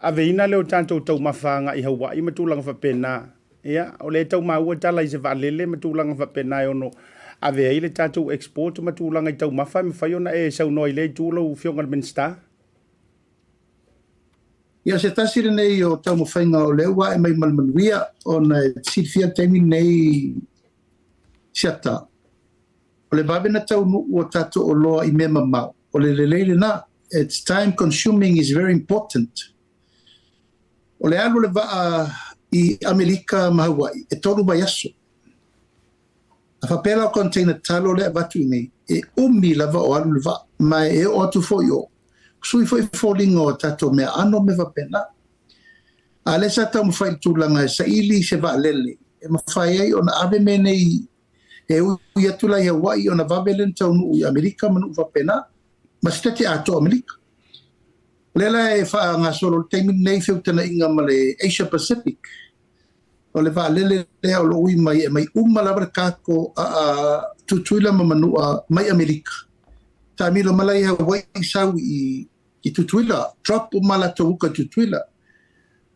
aveina leo tanto tau mawhanga i Hawaii ma tūlanga whapena. Ia, o le tau maua tala i se whalele ma tūlanga whapena e ono avea i le tanto export ma tūlanga i tau mawha me whaiona e sau noi le tūlo fionga le minsta. Ia se tasire nei o tau mawhainga o lewa e mai malmanuia o na sirfia teimi nei siata. O le babena tau nu o tato o loa i mea mamau. O le leleile na, it's time consuming is very important. O le alu le vaa i Amerika ma Hawaii, e toru mai aso. A whapela o container talo le vatu nei, e umi lava o alu le vaa, mai e o atu fo i o. Sui foi falling o tato me ano me vapena. A le sa tau mwhai tūlanga sa ili se va lele. E mwhai ai o na ave me nei e ui atula i Hawaii o na vavelen tau nu i Amerika manu vapena. Ma stete ato Amerika. Lela e wha ngā solo teimi nei whiutana inga ma le Asia Pacific. O le va lele lea o lo ui mai e mai umalabar kako a tutuila ma manua mai Amerika. Ta milo malai Hawaii sau i tutuila, drop umala tau uka tutuila.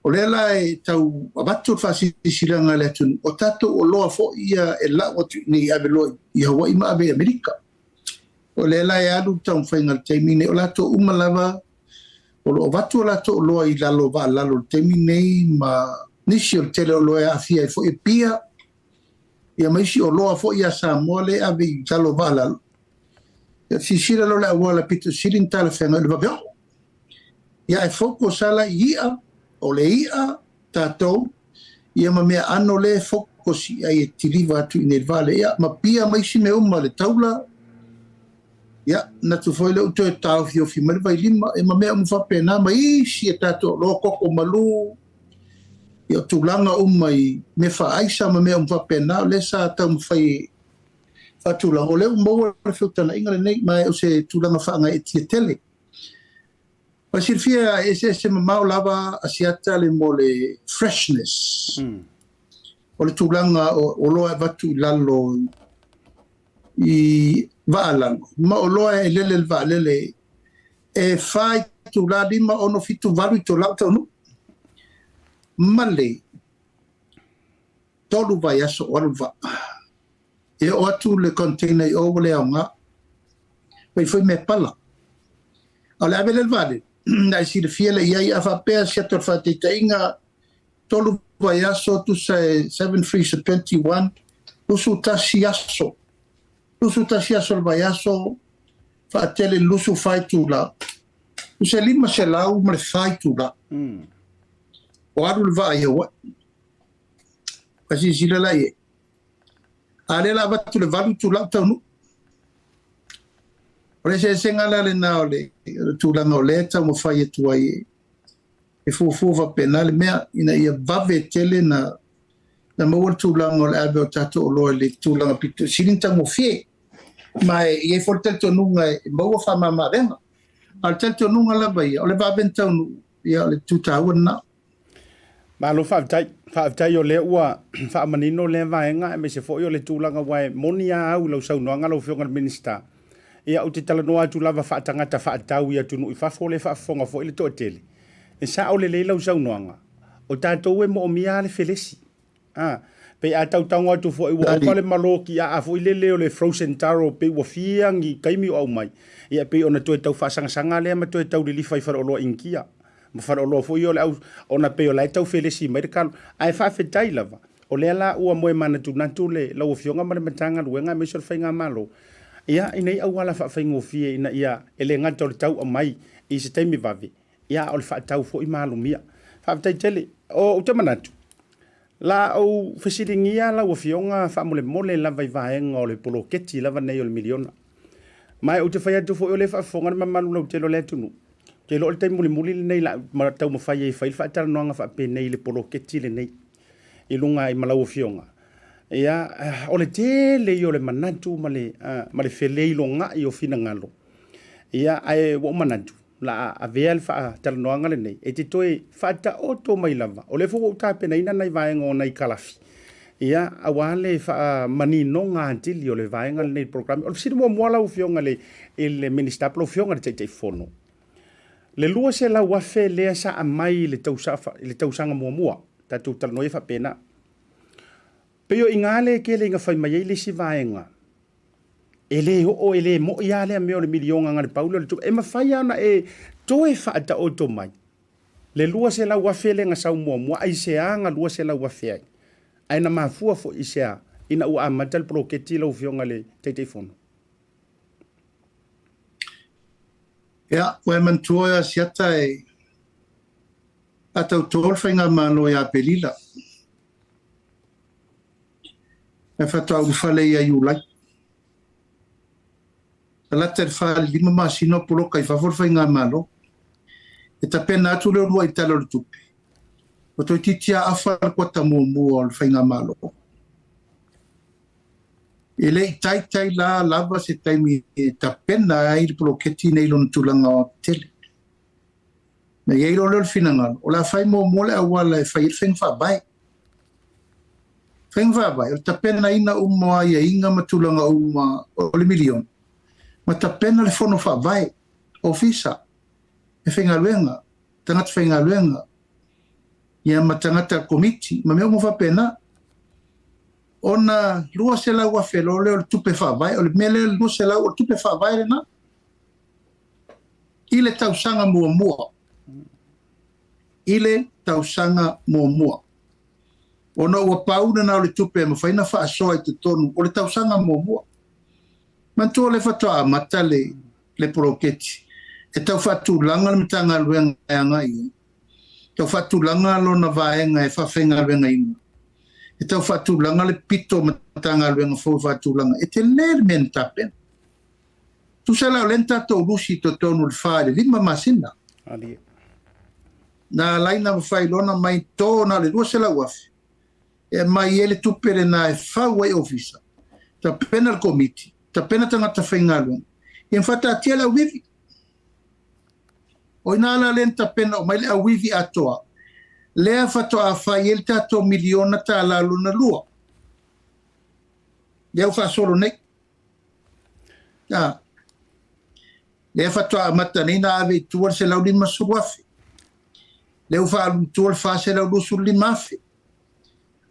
O lela e tau abatu whasisilanga le tunu, o tato o loa fo ia e la o ni ave loa i Hawaii ma ave Amerika. O lela e alu tau whainga le teimine, o lato umalava, o lo watu o lato o loa i lalo va lalo le teimine, ma nisi o tele o loa e afia e fo e pia, ia maisi o loa fo ia Samoa le ave i lalo va lalo. Si sira lo la wala pito sirin tala whenga le babeo. Ia e foko sala ia, o le ia tātou, ia ma mea ano le foko si ai e tiliva atu i nei vale ia, ma pia maisi me uma le taula, ia na tu foi le uto e tau fio fi mele vai lima, e ma mea umfa pena, ma isi e tātou lo koko malu, ia tūlanga i me wha aisa ma mea umfa pena, le sa tau mwhai fatula o leo mo le filtana inga nei mai o se tulanga fanga e tia tele. Pa sirfia e se mamau lava asiata le mo le freshness. O le tulanga o loa vatu lalo i vaalalo. Ma o loa e lele le vaalele e fai tula lima ono fitu valu i tolau taunu. Male tolu vai aso o alu va. E o atu le container i o le aunga, pei foi me pala. O le ave le vale, na si le fiele i ai a whapea si ato whateita inga, tolu vai aso tu sa 7 freezer 21, lusu tasi aso. Lusu tasi aso le vai aso, whaatele lusu fai tu la. Use lima se lau ma le fai tu la. O aru le va ai hawa. Kasi sila la ie. Ale la batu le valu tu la tau nu. O le se ngala le na o le tu la no le tau mo fai tu ai. E fu va penale mea ina ia vave tele na na maua tūlanga o le abe o tātou o loa le tūlanga pito. Sirinta mo fie, mai e for tel tonunga e maua whamama renga. Al tel tonunga la bai, o le vaventau ia le tūtāua na. Malo whaavitai o le ua whaamanino le vaenga e me se fo i o le tūlanga wae moni a au lau sau noanga lau whionga minister. Ia o te talanoa atu lava whaatangata whaatau ia tunu i whafo le whaafonga fo i le toa tele. E sa o le lau sau noanga. O tātou e mo o mia le felesi. Pe a tautanga atu fo i wa opa le maloki a fo i le leo le frozen taro pe wa fiangi kaimi o au mai. Ia pe ona toe tau whaasanga lea ma toe tau li liwhai whara o loa inkia. Ma whara o loa fo i o le au ona pe o lai tau felesi mai de kalu. Ai whaafetai lava. O lea la ua moe mana tu natu le lau fionga mare matanga luenga me sor whainga malo. Ia inei au wala whaafengo fie ina ia ele ngata o le tau a mai i se teimi vave. Ia o le whaatau fo i malo mia. Whaafetai tele o utamanatu. La au fesiringia la ua fionga whaamole mole la vai vaenga o le poloketi la vanei o le miliona. Mai o te whai atu fo i o le whaafonga ma malu lau telo le tunu. Te lo le tai muli nei la tau mawhai e whai whaatara noanga whaape nei le poloketi le nei. I lunga i malau fionga. Ia o le tele i o le manatu ma le whelei longa i o fina ngalo. Ia ai wo manatu. La a vea le wha talanoanga le nei. E te toe whata o tō mai lava. O le fo o tāpena ina nei vaenga o nei kalafi. Ia awa le wha manino ngā antili o le vaenga le nei programi. O le siri mua lau fionga le minister plo fionga le teitei fono. Le lua se lau wafe lea sa a mai le tausanga mua. Tatu talanoia wha pena. Peo ingale ke le inga whai mai le si vaenga. Ele mo ia le me o le milionga ngale paulo le tu e mafai ana e toe faata o to mai le lua se la wafele nga sau mo ai se anga lua se la wafea ai na mafua fo isia ina u amatal proketi lo fionga le telefono ya we man toya siata e ata tol fainga malo ya pelila e fato au fale ya yulai la terfa lima masino polo kai favor fainga malo e tapena atu le rua italo le tupe o to titia afal kota mo o fainga malo ele tai la lava se taimi tapena ai polo keti nei lon tulanga o tele na ye lo finanga o la fai mo le awala e fai fa bai o tapena ina umma ye inga matulanga umma o le milion ma tapena le fono fa vai ofisa e fenga luenga tangata fenga luenga ia matangata komiti ma me mo fa pena ona lua se la wa felo le tupe fa vai o le mele lua se la o tupe fa vai na ile tausanga mua ile tausanga mua ona wa pauna na le tupe ma faina fa so ai te tonu o le tausanga mua mantua le fatoa mata le proketi e tau fatulanga le mitanga luenga ngai tau fatulanga lona vaenga e whawhenga luenga ina e tau fatulanga le pito matanga luenga fo fatulanga e te ler men tapen tu se la lenta to lusi to tonu le fare lima masina na laina mawhai lona mai tōna le lua se la wafi e mai ele tupere na e whawai ofisa ta penal committee ta pena tangata whaingaluenga. Ian whata atia la wivi. O ina ala lenta pena o maile a wivi atoa. Lea whatoa a whai el tato miliona ta ala luna lua. Lea whasoro nei. Lea whatoa a mata nei na ave tuar se lau lima suruafi. Lea wha tuar wha se lau lusu lima afe.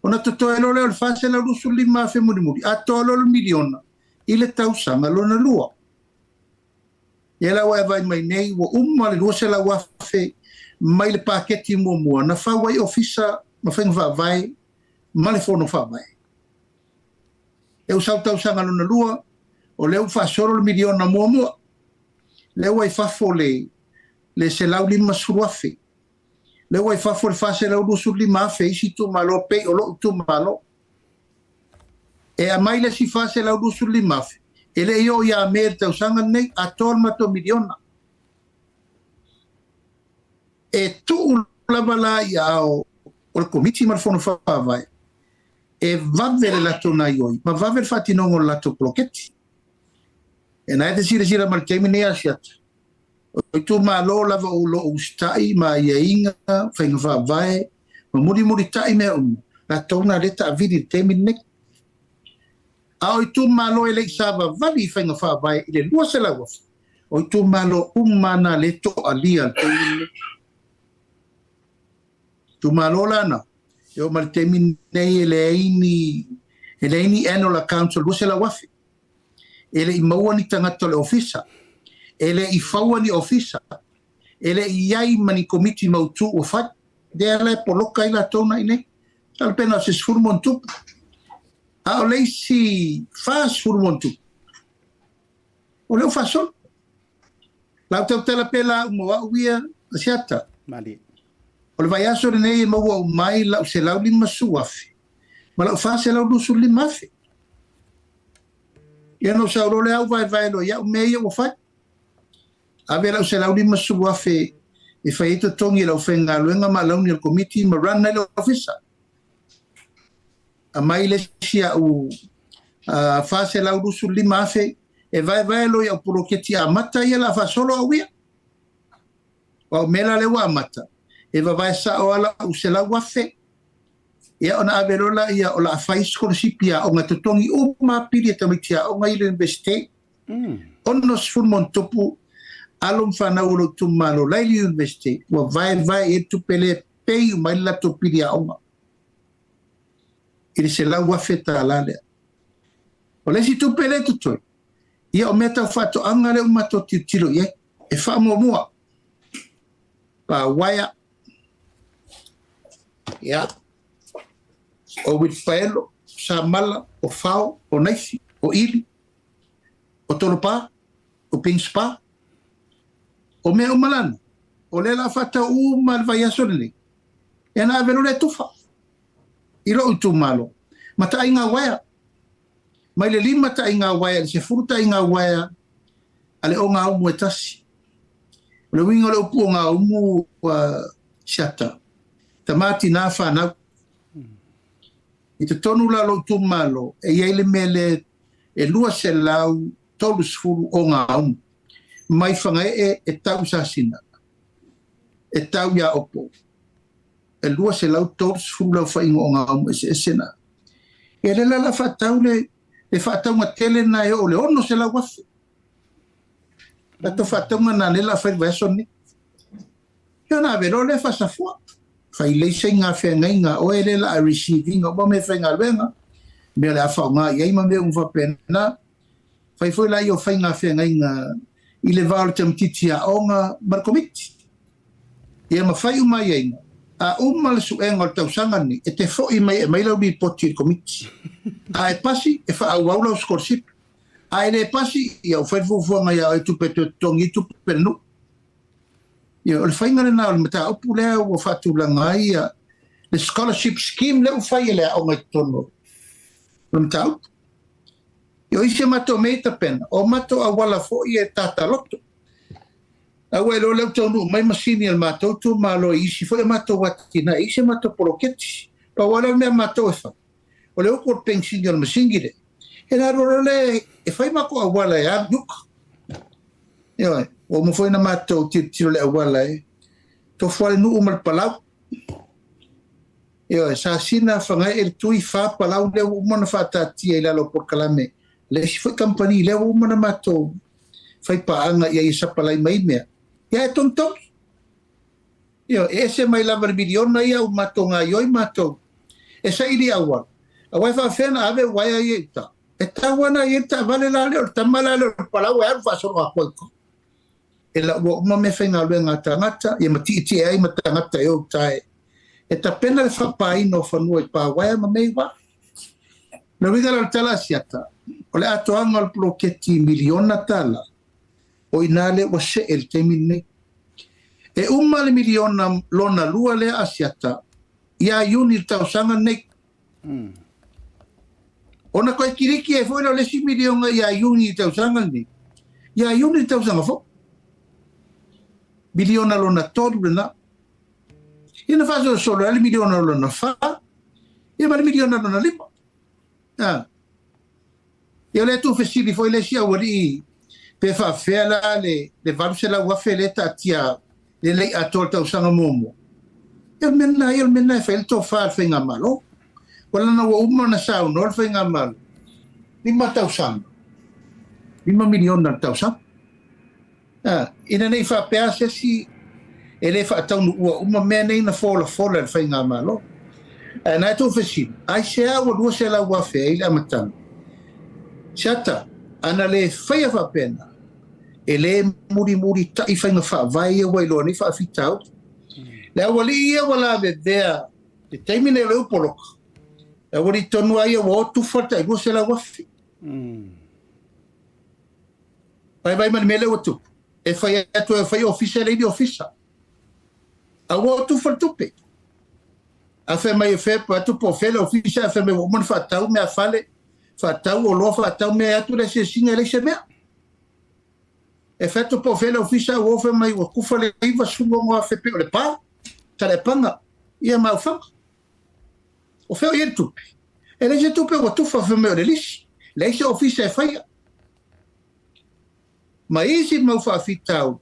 Ona toto elo leo wha se lau lusu lima afe muri. Atoa lolo miliona. Ile tausanga lona lua. Ia wa vai mai nei wa umma le lua se la wafe mai le paketi mua na whawai ofisa ma whenga vai ma le fono whawai. E usau tausanga lona lua o leu whasoro le miliona mua. Leu wai whafo le se lau lima suruafe. Leu wai whafo le whase lau lusu lima afe isi tu malo pe o lo tu malo. E a mai le si fase lau lusu limafe. Ele io ia mer tau sanga nei a tolma to miliona. E tu lava la ia o comiti marfono fa vai. e vave le lato na ioi, ma vave le whatinongo lato poloketi. E nai te sira ma le teimi ne asiata. O tu malo lava o lo ustai ma ia inga, whainga whaavae, ma muri tai mea la tona leta a vidi teimi ne. A o tu malo e le isava vali whainga whaavae, i le lua se la wafa. O tu malo umana le to alia teimi ne. Tu malo lana. Yo mal temin nei ele ini annual council lua se la wafi. Ele i maua ni tangata le ofisa. Ele i faua ni ofisa. Ele i iai mani komiti mautu o fat. Dea le poloka ila tona ine. Tal pena se sfurmon tupu. A o leisi fa sfurmon tupu. O leo fasol. Lau tau tala pela umawa uia asiata. Mali. O le vai aso le nei maua o mai lau se lau lima suafi. Ma lau fa se lau lusu lima afi. Ia no sa urole au vai lo ia o meia o fai. Ave lau se lau lima suafi e fai ito tongi lau whenga luenga ma lau ni al komiti ma rana ilo ofisa. A mai le sia u fa se lau lusu lima afi e vai lo ia o puroketi a mata ia la fa solo a uia. O mela le wa mata. E vai sa o ala u se la wafe. Ia ona averola ia o la fai scholarship ia o ngatotongi o mapiri tamitia o ngai university. Ono sfurmon topu alum fana ulo tumalo lai university. Wa vai e tu pele pei mai la topiri a onga. Ili se la wafe ta alale. O le si tu pele tutoi. Ia o meta fato angale umato tilo ia. E fa mua. Pa waya. Ya. O Wilfaelo, Samala, o Fao, o Naisi, o Ili, o Tolopa, o Pingspa, o Mea Umalana, o Lela Fata Malvayasole, e na avelo le tufa. Ilo utu malo. Mata inga waya. Mai le lima ta inga waya, se furuta inga waya, ale o ngā umu e tasi. Le winga le upu o ngā umu shata. Tamati na whanau. I te tonu la lo tu malo, e iele mele e lua se lau tolu sfuru o ngā umu. Mai whanga e tau sasina. E tau ia opo. E lua se lau tolu sfuru lau whaingo o ngā umu e sena. E le la whatau le whatau ngā tele na e o le ono se lau wafu. La to whatau ngā nane la whai vesoni. Ia nā vero le whasafua. Fai leise ngā whengai ngā oere la a receiving o me whenga luenga. Mea le a whao ngā iei ma mea umwa pena. Fai fwoi lai o whai ngā whengai ngā i le vāo te mtiti a o ngā markomiti. Ia ma whai uma iei ngā. A le suenga o tau sangani e te fwoi mai e mai lau ni poti i komiti. A e pasi e wha au au lau scholarship. A e le pasi i au whai fufuanga ia o e tupe tongi tupe penu. Ia o le whainga le nā o le mata opu lea o whatulanga ia le scholarship scheme leo whai lea o ngai tono. Le mata opu. Ia o isi mato meita pena. O mato a wala fo i e tata loto. A wai lo leo tonu mai masini al mato tu malo isi fo e mato watina isi mato poloketi. Pa wala mea mato e wha. O leo por pensingi al masingire. E nā rora le e whai mako a wala e a nuka. Ia o mo foi na mato tiro le awala e to foi no umal palau e sa sina fanga e tui fa palau le o mona fata tia ila lo por kalame le si foi company le o mona mato fai pa anga ia isa palai mai me ia e tonto ese mai la miliona ia o mato nga yoi mato e sa ili awal awai fa fena ave wai ia ta e tawana ia ta vale la le tamala le palau e fa so a koiko e la ua uma me whainga luenga tangata, ia ma ti ai ma tangata e o tae. E ta pena le whapai no whanua i pāwaia ma mei wa. Na winga la tala siata, o le atoanga al ploketi miliona tala, o inale wa se el te mine. E uma le miliona lona lua le asiata, ia iuni tau sanga nei. Ona koe kiriki e fwena le si miliona ia iuni tau sanga nei. Ia iuni tau sanga fo. Miliona lona tolu na. Ina faso solo ali miliona lona fa. Ia ma miliona lona lima. Ia le tu fesili foi le sia wari pe fa fela le valu se la wafe le tatia le atol tau sanga momo. Ia mena fa el to fa fenga malo. Wala na wa uma na sa no fenga malo. 5,000. 5 milion na tau sa. Ina nei fa pe si ele fa tau no uma mena na fola fenga malo. Na tu fesili. Ai se a wa se la wafe ile amatan. Chata, ana le whaia whapena. E le muri tai whainga whaavai e wailo ni whaafitau. Le awali ia wala vea, te teimine leu poloka. E awali tonu ai e wautu whata i rua se la wafi. Vai mani mele watu. E whaia atu e whaia ofisa leidi ofisa. A wautu whatupe. A whaia mai e whaia atu po whaia ofisa, a whaia mai waman whatau mea whale. Fatau o lo fatau me atu le se singa le se mea. E feto po fele ofisa o fe mai o kufa le iwa sungo mo a fepe o le pa. Ta le panga. Ia mau fanga. O feo i tupe. E le se tupe o tufa fe me o le lisi. Le se ofisa e faya. Ma isi mau fa fitau.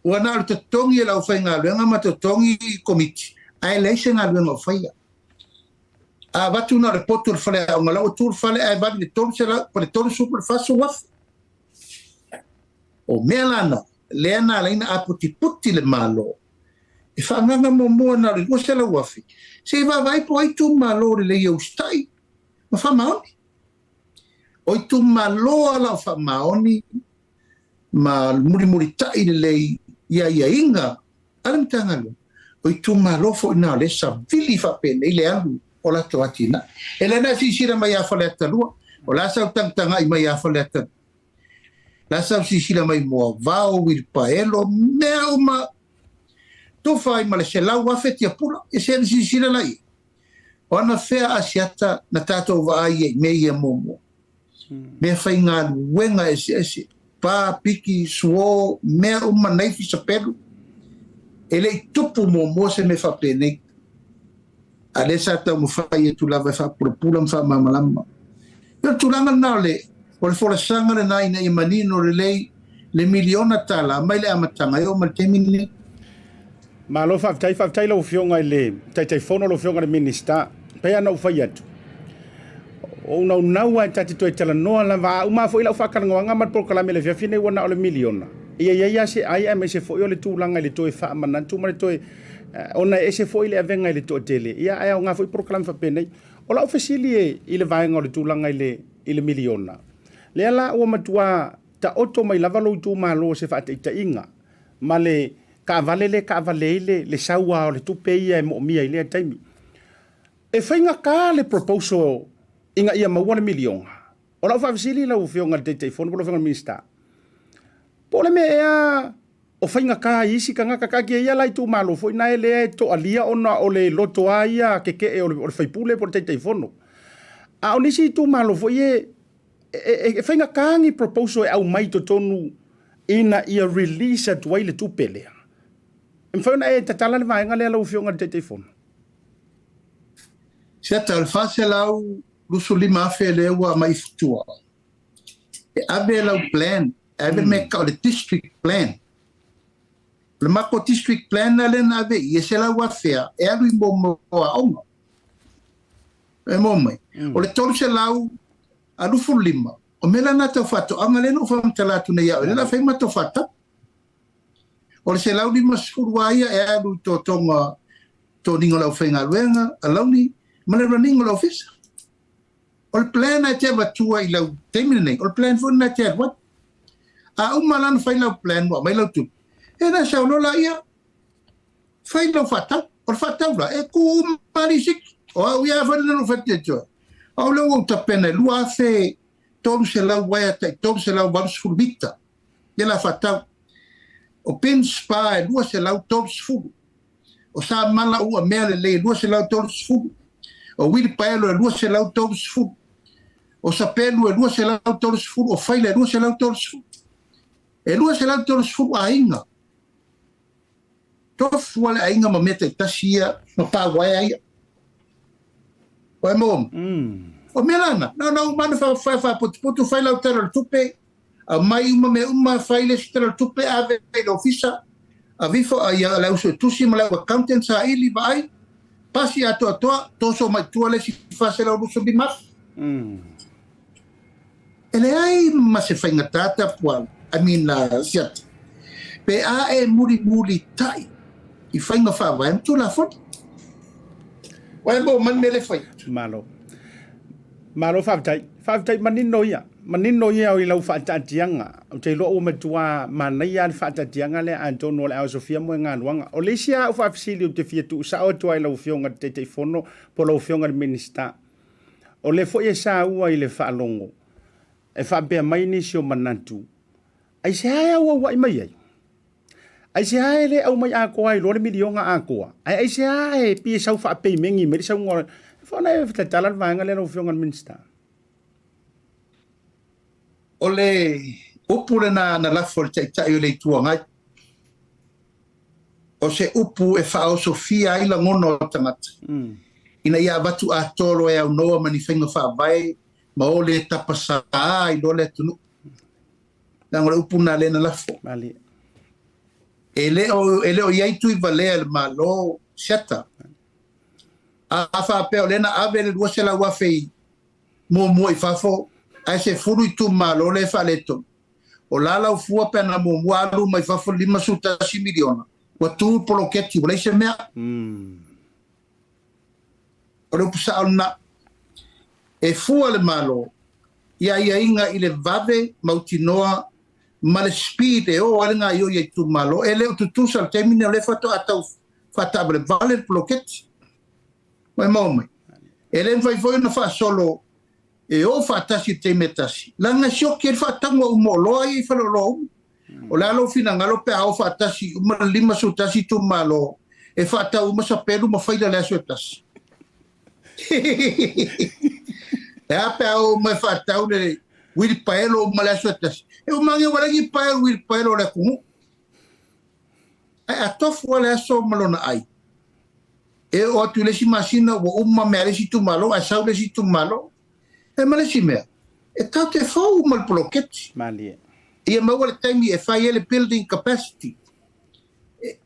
O ana o te tongi e lau fai ngā luenga ma te tongi komiti. Ai le se ngā luenga o faya. A watu na reportu le fale au ngala o tu le fale ai vali le tolu se la pa le tolu super faso waf. O mea lana le ana laina a puti le malo. E whaanganga mo na le se la wafi. Se va vai po ai tu malo le iau stai. Ma wha maoni. O i tu malo ala wha maoni ma muri tai le lei ia inga. Alam tangalo. O i tu malo fo ina le sa vili fa pene ile alu. O la toa tina. E lena sisira mai a whale atalua. O la sau tangtanga i mai a whale atalua. La sau sisira mai mua vau, wilpaelo, mea uma. Tofa i male se lau wafeti a pula. E se sisira lai. O ana whea asiata na tātou vaai e mei e momo. Mea whai ngā wenga ese. Pā, piki, suo, mea uma naifi sa pelu. E lei tupu momo se me whapenei. Ale sa tau mo fai e tu lava e whapurapura ma whamamalama. Ia tulanga nao le, o le fora sanga le nai na i manino le lei, le miliona tala, mai le amatanga e o ma le temini. Ma lo whaftai lo fionga i le, tai fono lo fionga le minista, pea nau whai atu. O nau ai tati toi tala noa la va, uma fo ila whakarangawanga mat por kalame le fiafine wana o le miliona. Ia se ai me se fo i o le tūlanga i le toi whaamanatu, ma le toi ona ese foi le avenga ile to tele ia ai nga foi proclam fa penei o la officiali ile vai nga le tulanga ile miliona le ala o matua ta oto mai lava lo tu malo se fa te inga male ka vale le saua o le tupe ia mo mia ile taimi e fainga ka le proposal inga ia ma 1 miliona o la officiali la ufionga te phone po lo minista pole me ia o whainga ka isi ka ngaka kaki ia lai tu malo foi na ele to alia ona o le loto aia ke o le whaipule por te fono. A o nisi tu malo foi e whainga ka ngi proposal e au mai to tonu ina ia release at waile tu pelea. E mwhauna e tatala le vaenga le alau fionga te fono. Sia tal fase lau lusu lima afe le ua mai futua. E abe lau plan, abe me ka o le district plan. Le mako district plan na le na ve i se la wafea e alu i mo a onga. E mo mai. O le tolu se lau alu fulima. O mela na tau fato anga le no fam talatu na ia. Le la fai mato fata. O le se lau lima skurwaia e alu to tonga to ningo lau whainga luenga a lau ni ma le raningo lau fisa. O le plan na te watua i lau teimine nei. O le plan fu na te wat. A umalan fai lau plan wa mai lau tupu. E na sa lola ia fai lo fata o fata la e ku marisik o ia fa no fate jo o lo o tapena lua fe todo se la wea te todo se la va surbita e la fata o pen spa lua se la todo fu o sa mala u mele le lua se la todo fu o wil paelo lua se la todo fu o sa pelu lua se la todo fu o fai le lua se la todo fu e lua se la todo fu ainga tofu wale ainga ma mete tasia no pa wai ai. Oe mo. O melana, na umana fa putu fai lau tera tupe, a mai uma fai le tera tupe ave no ofisa, a vifo a ia lau so tusi ma lau accountant sa ili vai, pasi atoa toso mai tua le si fase lau ruso bimas. Ele ai ma se fai ngatata puan, I mean siat. Pe a e muri tai, I fai nga fa vai, tu la fot. Wai bo man mele fai. Malo faftai manino ia o I lau whaatatianga. O te loa o matua manai an whaatatianga le Antonio le Sofia mo ngā luanga. O leisia o whafisili o te fiatu sa o tua I lau fionga te fono po lau fionga le minista. O le fo e sa ua I le whaalongo. E whaapea mai nisi o manatu. Ai se hae au wai mai ai. Ai se hae le au mai a koa I lore milionga a koa. Ai se hae pia sau whaapei mengi meri sau ngora. Fona e talan vanga le no fionga minsta. Ole upu na lafo te tai le tuangai. O se upu e whao Sofia I la ngono tangata. Ina ia watu a toro e au noa mani whenga whaavai, ma o le tapasa I lo le tunu. Nang ole upu na le na lafo. Mali. Ele o iaitu I valea le malo siata. A whapea o lena ave le rua se la wafei mua I fafo, ai se furu I tu malo le whaleto. O lala o fua pe na mua alu mai fafo 5 miliona. Wa tu poloketi, wale se mea. O le pusa au na, e fua le malo, ia inga I le vave mautinoa, ma le speed e o ale ngā i tu malo, e leo tutusa le temine o le fato atau fatabale vale le poloketi. Mai mai. Ele vai foi na fa solo e o fa tasi te metasi. Langa sio ke fa tango mo loi fa lo. O la lo fina ngalo pe au fa tasi uma 5 tasi tu malo. E fa ta uma sa pelu ma fa le so tasi. E a pe au ma fa ta le wil paelo ma le so tasi. E o mangi wala ki paelo wil paelo le ku. A tofu wala so malona ai. E o tu le si masina o uma mere si tu malo, a sau le si tu malo. E male si mea. E tau te fau mal poloketi. Mali. E mau le taimi e fai ele building capacity.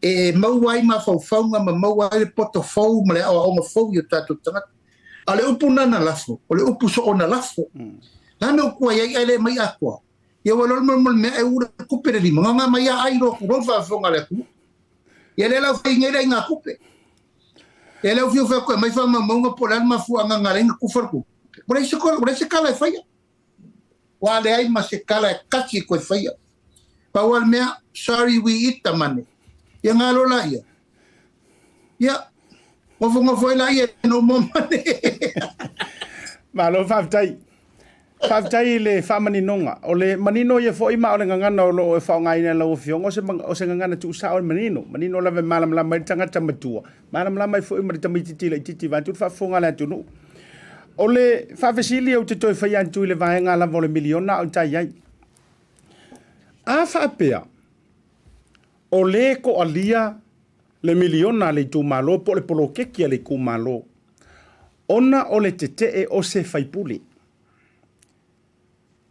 E mau ai ma fau faunga ma mau ai le poto fau ma le au ma fau yo tatu tangata. A le upu nana lafo, o le upu so ona lafo. Lame o kua iai ele mai akua. Ia walol mal mea e ura kupe le lima. Nga mai a ai ro kurofa fonga le ku. Ia le lau fai ngere inga kupe. Ele o fio ko mai fa mamunga polar ma fu anga ngalenga ku farku. Por isso kala faia. Wa le ai ma se kala kachi ko faia. Pa wal mea sorry we eat the money. Ya ngalo la ia. Ya. O foi la ia no momane. Malo Faftai le whamaninonga. O le manino ia fo ima o le ngangana o lo e whaongai na lau fionga. O se ngangana tu sa o le manino. Manino lawe malam lama i tangata matua. Malam lama i fo ima le tamititi le titi vantu. Whafonga le atunu. O le whawesili au te toi whaiantu i le vahenga lava o le miliona o tai ai. A whapea. O le ko alia le miliona le tu malo po le polo kekia le ku malo. Ona o le tete e o se whaipuli.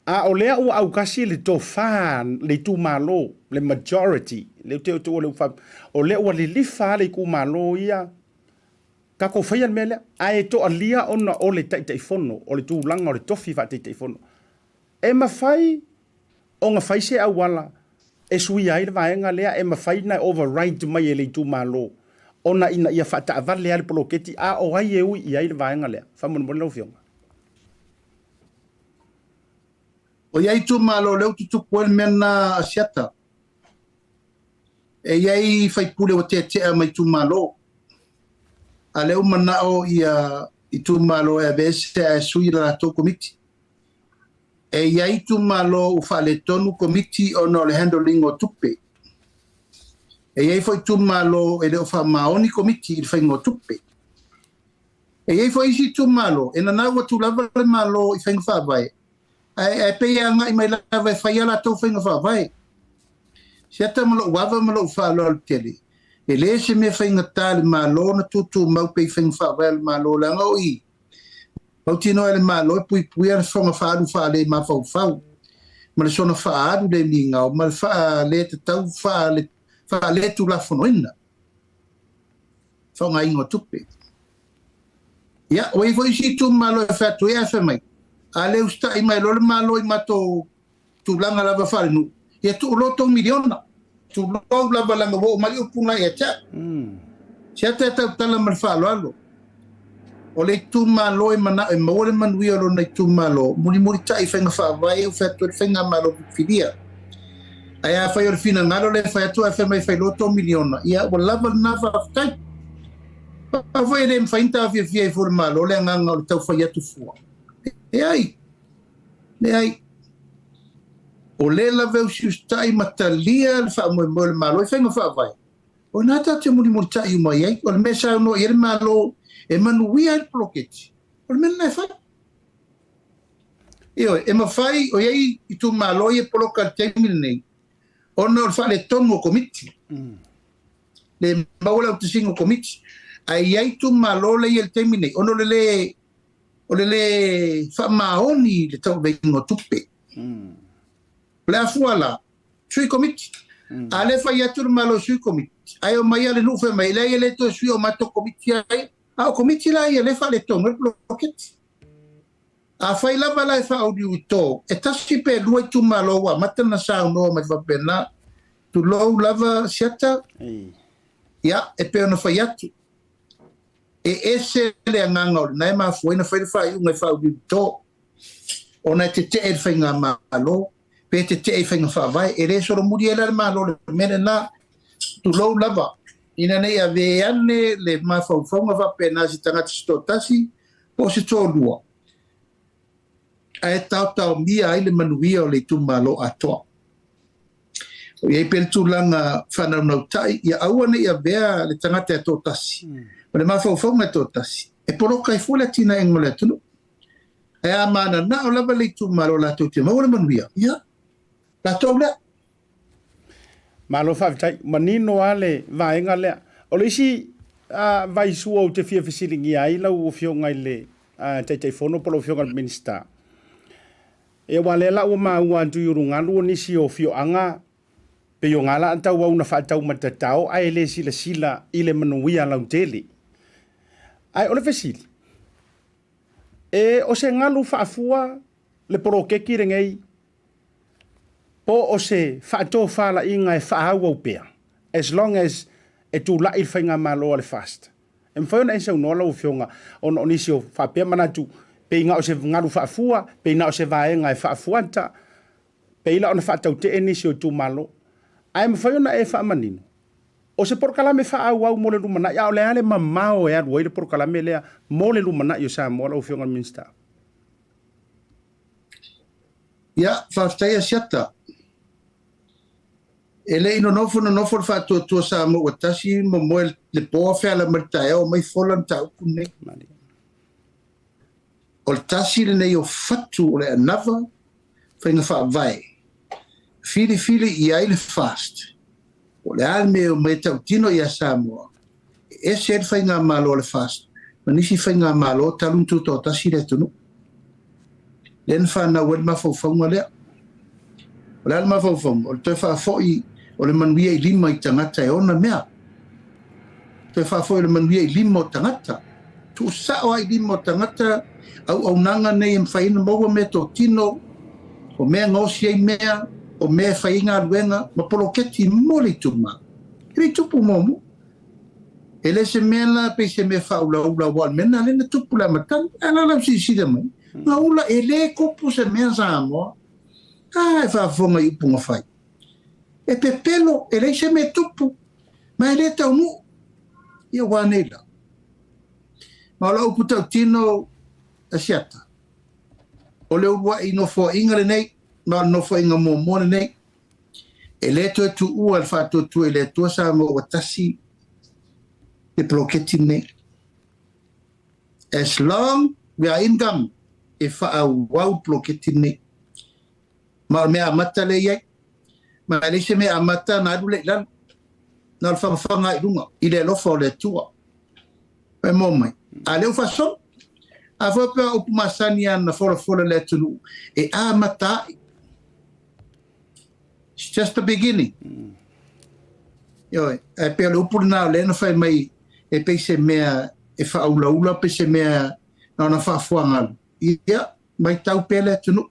A o lea ua au kasi le tō whaan le tū malo, le majority, le teo tō le uwha, o lea ua le liwha le ku malo ia, ka ko whaian mea lea, a e tō alia ona o le taitei whono, o le tū langa o le tofi wha taitei whono. E mawhai, o ngā whai se au wala, e sui ai le vaenga lea, e mawhai na override mai e le tū malo, ona ina ia whata avale ale poloketi, a o ai e ui i ai le vaenga lea, whamon mone lau fionga. O iai tu malo leu tu kuel mena asiata. E iai fai pule o te mai tu malo. A leu mana o i tu malo e vese a sui la to komiti. E iai tu malo u fale tonu komiti o no le handling o tupe. E iai foi tu malo e leo fa maoni komiti il fai ngo tupe. E iai foi si tu malo e na wa tu lava le malo i fai fa vai. Ai pe nga I mai la vai fai ala to fai fa vai. Siata malo wava malo fa lo tele. E le se me fai ngata le malo na tutu mau pe fai fa vai malo la ngoi. Au tino ele malo pui ana fonga faadu fa le ma fau. Ma le sona faadu le minga, ma le fa le te tau fa le tu la fonoina. Fonga ingo tupe. Ya, o ifo isi tu malo e fatu e afe mai. Ale usta i mai lo le malo i mato tu langa lava fale nu. Ia tu loto miliona. Tu loto lava langa wo mali upuna ia cha. Sia te tau tala mal falo alo. O le tu malo e mana e maore manui alo nei tu malo. Muri tai whenga whaavai u whatu e whenga malo fidia. Aia whai ore fina ngaro le whai atu a whai whai loto miliona. Ia o lava nawa aftai. A whai le mwhainta a fia i fure malo le nganga o le tau whai atu fua. E ai. Ne ai. O le lave usi ustai matalia le wha moe le malo e whenga whaavai. O nata te muri tai umai ai. O le mesa no i le malo e manuia il ploketi. O le mena e whai. Io, e mawhai o iei i tu malo i e poloka teimile nei. Ona o le wha le tonu o komiti. Le maula o te singo komiti. A iei tu malo le i el teimile nei. Ona o le wha maoni le tau veingo tupe. Le afuala, sui komiti. A le whai atu le malo sui komiti. Ai o mai ale nufe mai, le i le to sui o mato komiti ai. A o komiti la i le wha le tonu e ploketi. A whai lava lai wha au diu tō. E tasi pe lua i tu malo wa matana sa unoa mai whapena. Tu lou lava siata. Ia, e pe ona whai atu. E ese le anganga o nai maa fuena whai le whai ungai wha au diu tō. Ona te te e whai ngā malo. Pe te te e whai ngā whawai. E re soro muri e la malo le mene na. Tu lou lava. Ina nei a veane le maa whauwhaunga whapena si tangata sto tasi. Po se tō lua. Ai tau mia ai le manuia o le tu malo atoa. O iei pele tūlanga whanau nau tai, ia aua nei a vea le tangata e tō tasi. O le mawhauwhaunga e tō tasi. E poroka i fōle tina engo le atunu. E a mana na o lava le tu malo la tō tia. Mau le manuia. Ia. La tō lea. Malo whawhitai, manino ale vaenga lea. O le isi vai sua o te fia fisilingi ai lau o fionga i le tei whono polo fionga le minister. E wale la o maua antu i urungalu o nisi o fio anga pe yo ngala antau au na whaatau matatau ai le sila i le manuia lau tele. Ai ole fesili. E o se ngalu whaafua le porokeki rengei po o se whaato whala inga e whaahau au pea. As long as e tu lai whainga malo le fast. E mwhaiona e sau nola o fionga o nisi o whaapea manatu pe inga o se ngalu whaafua, pe ina o se vaenga e whaafuanta, pe ila o na whaatau te enisi o tu malo. Ai mwhaiona e whaamanino. O se porkalame whaau au mo le lumana, ia o le ale mamao e aru, le porkalame lea mo le lumana i o Samoa o fionga minsta. Ia, whaftai a siata. E le ino nofo le whaatua Samoa o tasi mo moe le poa wheala maritae o mai folan tau kune. O le tasi le nei o fatu o le anava, whainga whaavai. Fili i ai le fast. O le alme o mai tau tino i a Samoa. E se whainga malo o le fast. Ma nisi whainga malo taluntu tō tasi le tunu. Len whana wen mawhauwhaunga lea. O le alma mawhauwhaunga. O le toi whaafoi o le manuia i lima i tangata e ona mea. Toi whaafoi o le manuia i lima o tangata. Tu sao ai lima o tangata au nanga nei em whaina maua me tō tino, o mea ngosi ei mea, o mea whainga aluenga, ma poloketi mole tuma. Hei tupu momu. E le se mea la, pe se mea whaula wal, mena lena tupu la matan, ala lau si da mai. Nga ula e le kopu se mea Samoa, e whaafonga i upunga whai. E pepelo, e le se mea tupu, ma e le tau nu, ia wāneila. Ma ola upu tau tino, asiata. O le ua i nofo inga le nei, ma nofo inga mo le nei. E le to tu ua al whātua tu e le tua Samoa o tasi e ploketi nei. As long we are income e whaau ploketi nei. Ma mea amata le iai. Ma le se mea amata na adu le lan. Na al whangawhanga i runga. I le lofa o le tua. E mo mai. A leu whason. A fa pe o masani ana fola le tunu. E a mata. It's just the beginning. Yo, e pe le upu na le na fai mai e pe se mea e fa ula pe se mea na fa fuanga. Ia mai tau pe le tunu.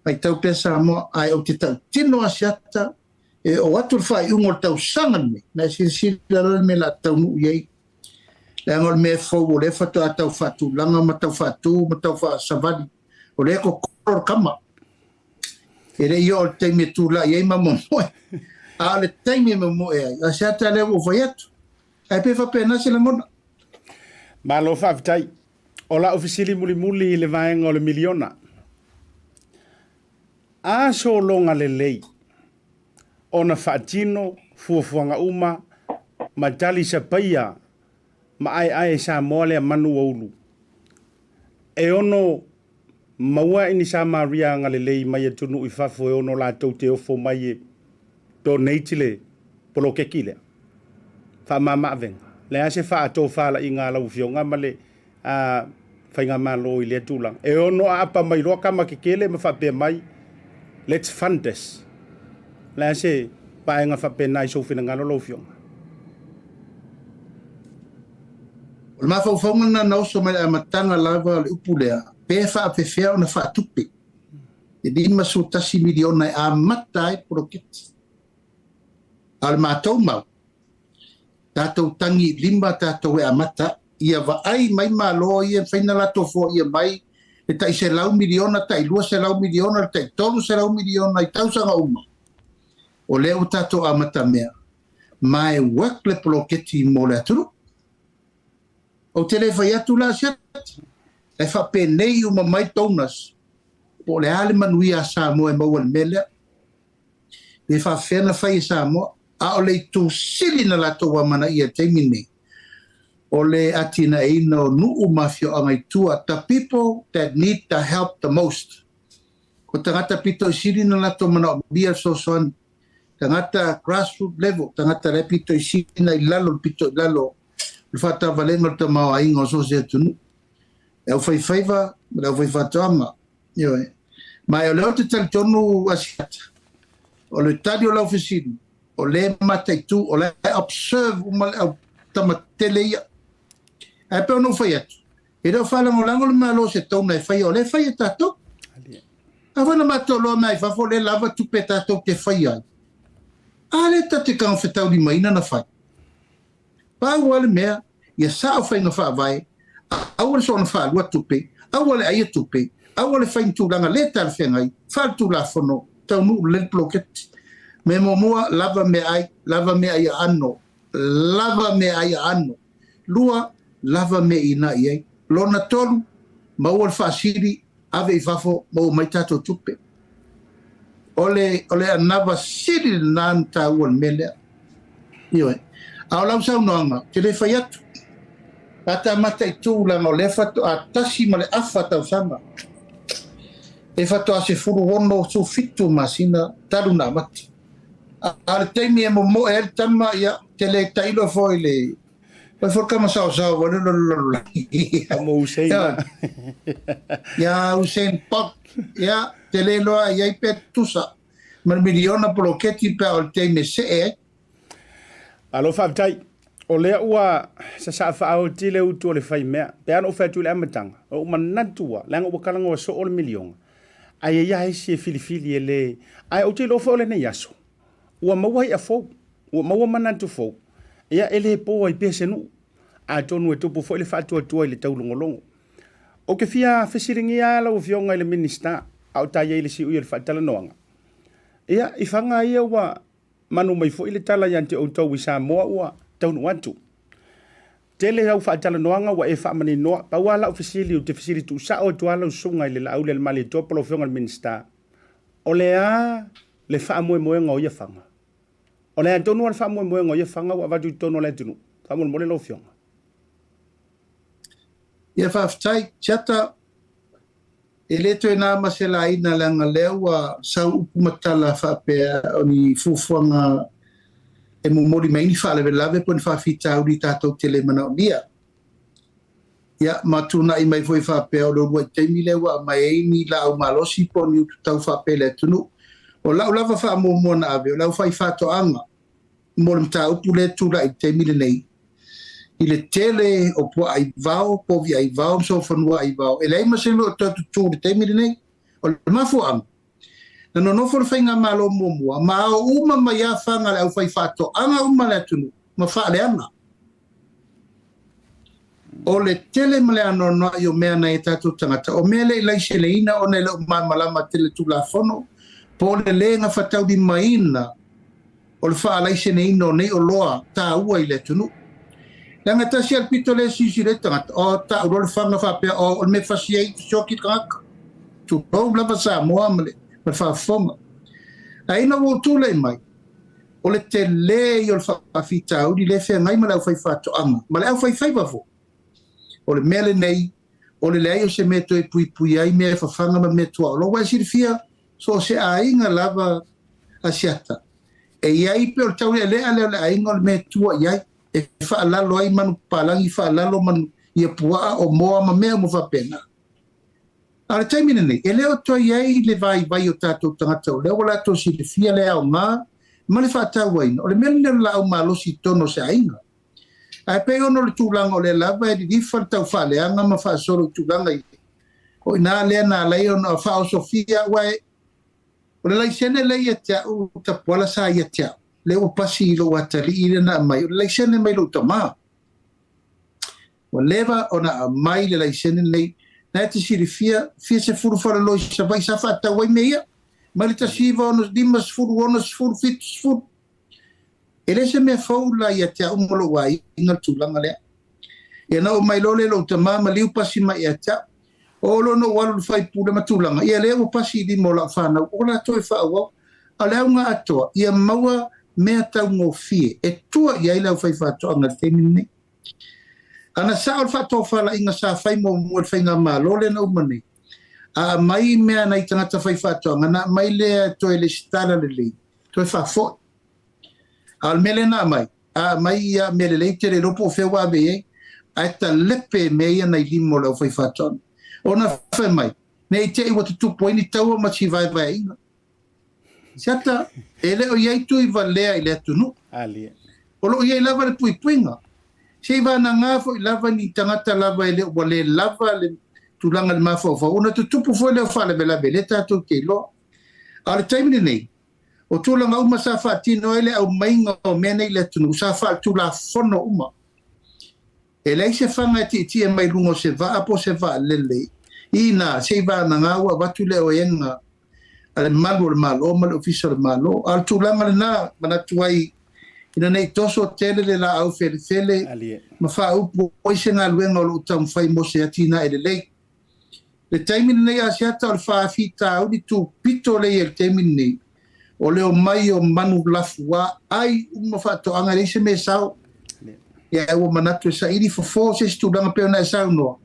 Mai tau pe Samoa ai o te tau tino asiata e o atu fai ungo tau sangan me. Na si la me la tau nu yei. Ngol me fo o le fatu atau fatu langa matau fa savali o le ko kor kama e re yo te me tu la ye mamo a le te me mo e a sa ta le o foyeto ai pe fa pena se le mona malo fa tai ola ofisili muli le vaenga o le miliona a so longa le lei ona fatino fuafuanga uma matali sa paia ma ai Samoa le manu olu e ono maua ini sa Maria ngale lei mai tunu I fafo e ono la tau te ofo mai donate le polo ke kile fa mama ven le ase fa to fa la inga la ufionga male a fa inga malo I le tulang e ono apa mai roka ma ke kele ma fa pe mai let's fund this le ase pa inga fa pe nai so fina ngalo lo ufionga o ma fa fonga na no so mai matanga lava le upulea pe fa pe fea na fa tupe e di ma su tasi miliona a matai proket al matou ma tatou tangi limba tatou e amata ia va ai mai malo ia faina la to fo ia mai e tai se lau miliona tai lua se lau miliona tai tolu se lau miliona I tau sanga uma o le o tatou amata mea mai work le proketi mo le aturu o tele fai atu la siat e fa pe nei uma mai tonas po le ale manuia Samoa e maua le mele e fa fena fai Samoa a o le tu sili na la toa mana ia teimine o le atina e ino nuu mafio angai tua the people that need the help the most ko tangata pito sili na la toa mana o bia so son tangata grassroots level tangata le pito sili na ilalo pito lalo le fata valenga te mau ainga o so se tunu e o fai faiva le o fai fatama yo mai o le o te tali tonu asiata o le tali o la ofisini o le mataitu o le observe uma le tamatele ia e pe o no fai atu e reo falangolango le malo se tauna e fai o le fai e tatou a wana matolo mai fafo le lava tupe tatou te fai ai a le tate kang fetau di maina na fai pau ale mea ia sa o fai na fa vai awale so na fa lua tupe awale ai tupe awale fai tu langa le tar fengai fa tu la fono tau nu le bloket me momoa lava me ai ano lua lava me ina ai lona tolu maua fa siri ave I fafo mo mai tato tupe ole anava siri nan ta won mele yo a lau sau noanga, te le fai atu. Tata mata I tū langa o le fato a tasi ma le afa tau sanga. E fato a se furu wono su fitu masina taru na mati. A le teimi e mo e le tama ia te le tailo foi le. Poi forca ma sao wale lo. Amo Hussein. Ya Hussein Pak. Ya te le loa ia I petusa. Man miliona polo keti pe o le teimi se e. Alo faftai o lea ua sa fa'ao tile utu o le fai mea pe ano fai tu le amatanga o manantua langa ua kalanga o so o le milionga ai ia hesi e filifili e le ai o tile o fo le nei aso ua maua I a fou ua maua manantu fou ia ele po ai pese nu a tonu e tupu fo le fatu atua I le taulongolongo o ke fia fesiringi ala o fionga I le minista au tai ele si ui le fatala noanga ia I fanga ia ua manu mai fo ile tala yante o tau I Samoa ua taunu wantu. Tele au whaatala noanga wa e whaamani noa, pa wala o fisili o te fisili tu sa o tuala o sunga I le Laaulialemalietoa Polataivao Schmidt. O lea le whaamoe moenga o ia whanga. O lea tonu al whaamoe moenga o ia whanga wa wadu tonu le tunu. Whaamoe mole lo fionga. Ia whaftai, tiata e leto e nā masela ina langa leua sau upumatala whapea o ni fufuanga e mumori mai ni whalewe lawe pon whawhita uri tātou tele mana o nia. Ia matuna I mai foi whapea o lorua taimi lewa mai eini la au malosi po ni tau whapea le tunu. O lau lava wha mo na ave, o lau whai whato anga. Mo le mta upu le tula I taimi le nei. I le tele o po ai vao, po vi ai vao, so whanua ai vao. E lei maselo o tatu tū le taimi le nei. O le mafu anga. Na no nofo le whainga malo mua. Ma o uma mai a whanga le au whai whato anga uma le tunu. Ma wha le anga. O le tele male anono I o mea na e tātou tangata. O mea le lai se le ina o ne le malama tele tu la fono. Po le le nga whatau di maina. O le wha lai se ne ina o nei o loa tā ua I le tunu. Langa tasi al pito le sisi le tangata. O tā uro le whanga whapea o le me whasiei shoki kangaka. Tu rau lava Samoa male. Ma whafonga. A ina wo tūlei mai. O le te le I o le whawhita au di le whea ngai male au whai whato anga. Male au whai whaiwafo. O le mele nei, o le lei o se meto e pui ai mea whawhanga ma metua. O lo wai sirifia, so se ainga lava a siata. E iai pe o tau le lea leo le ainga o le metua iai. E whaalalo ai manu palangi, whaalalo manu ia pua o moa ma mea mo whapena. A le taimina nei, e leo toi iai le vai o tātou tangata o leo wala to sirifia lea o ngā, ma le whaatau waina. O le mele leo la au malosi tono se ainga. Ai pe ono le tūlanga o le lava e di whal tau whaleanga ma whaasoro tūlanga I. O ina lea nā lei ono a whao Sofia wae. O le lai sene lei a tia u tapuala sa I a tia. Le o pasi I lo watali I le na mai. O le lai sene mai lo tama. O lewa o na mai le lai sene lei. Na e te siri fia se furu whara loi sa vai sa whata wai meia. Ma le ta siva ono dimas furu ono furu fitus furu. E le se mea faula I a tea umolo wai inga tūlanga lea. E na o mai lole lo tamama liu pasi mai a tea. O lo no walu fai pule ma tūlanga. Ia lea o pasi di mo la whanau. O la toi whaawau. A lea unga atoa. Ia maua mea tau ngō fie. E tua ia ilau fai whatoa ngā temine. Ana sa o whatoa whala inga sa fai mo mua fai ngā maa lole na umane. A mai mea nei tangata fai whatoa. Ngana mai lea toi le stara le lei. Toi whafoi. Al mele na mai. A mai ia mele leite le ropo whewa be a ta lepe mea nei limo lau whai whatona. O na whai mai. Nei te iwa te tupo ini taua ma si vai vai inga. Siata, e leo iai tui va lea I lea tunu. Ali. O lo iai lava le pui puinga. Se iwa na ngafo I lava ni tangata lava ele o le lava le tulanga le mafo. Una tu tupu fo leo whale bela bele tato ke lo. Ale taimini nei. O tūlanga uma sa whaatino ele au mainga o mea nei le tunu, sa whaatula whono uma. E lei se whanga ti e mai rungo se vaa po se vaa lele. Ina, se vaa na ngaua watu leo enga, ale malu le malo, male ofisa le malo, al tūlanga le nā, manatu ai, ina nei toso tele le la au fele, ma wha upo oise ngā luenga o lo utam whai mo se atina e le lei. Le taimini nei a seata o le wha fita au ni tu pito lei e le taimini nei. O leo mai o manu lafua ai uma whatoanga le se me sao. Ia ewa manatu e sa iri fofo se stulanga peo na e sao noa.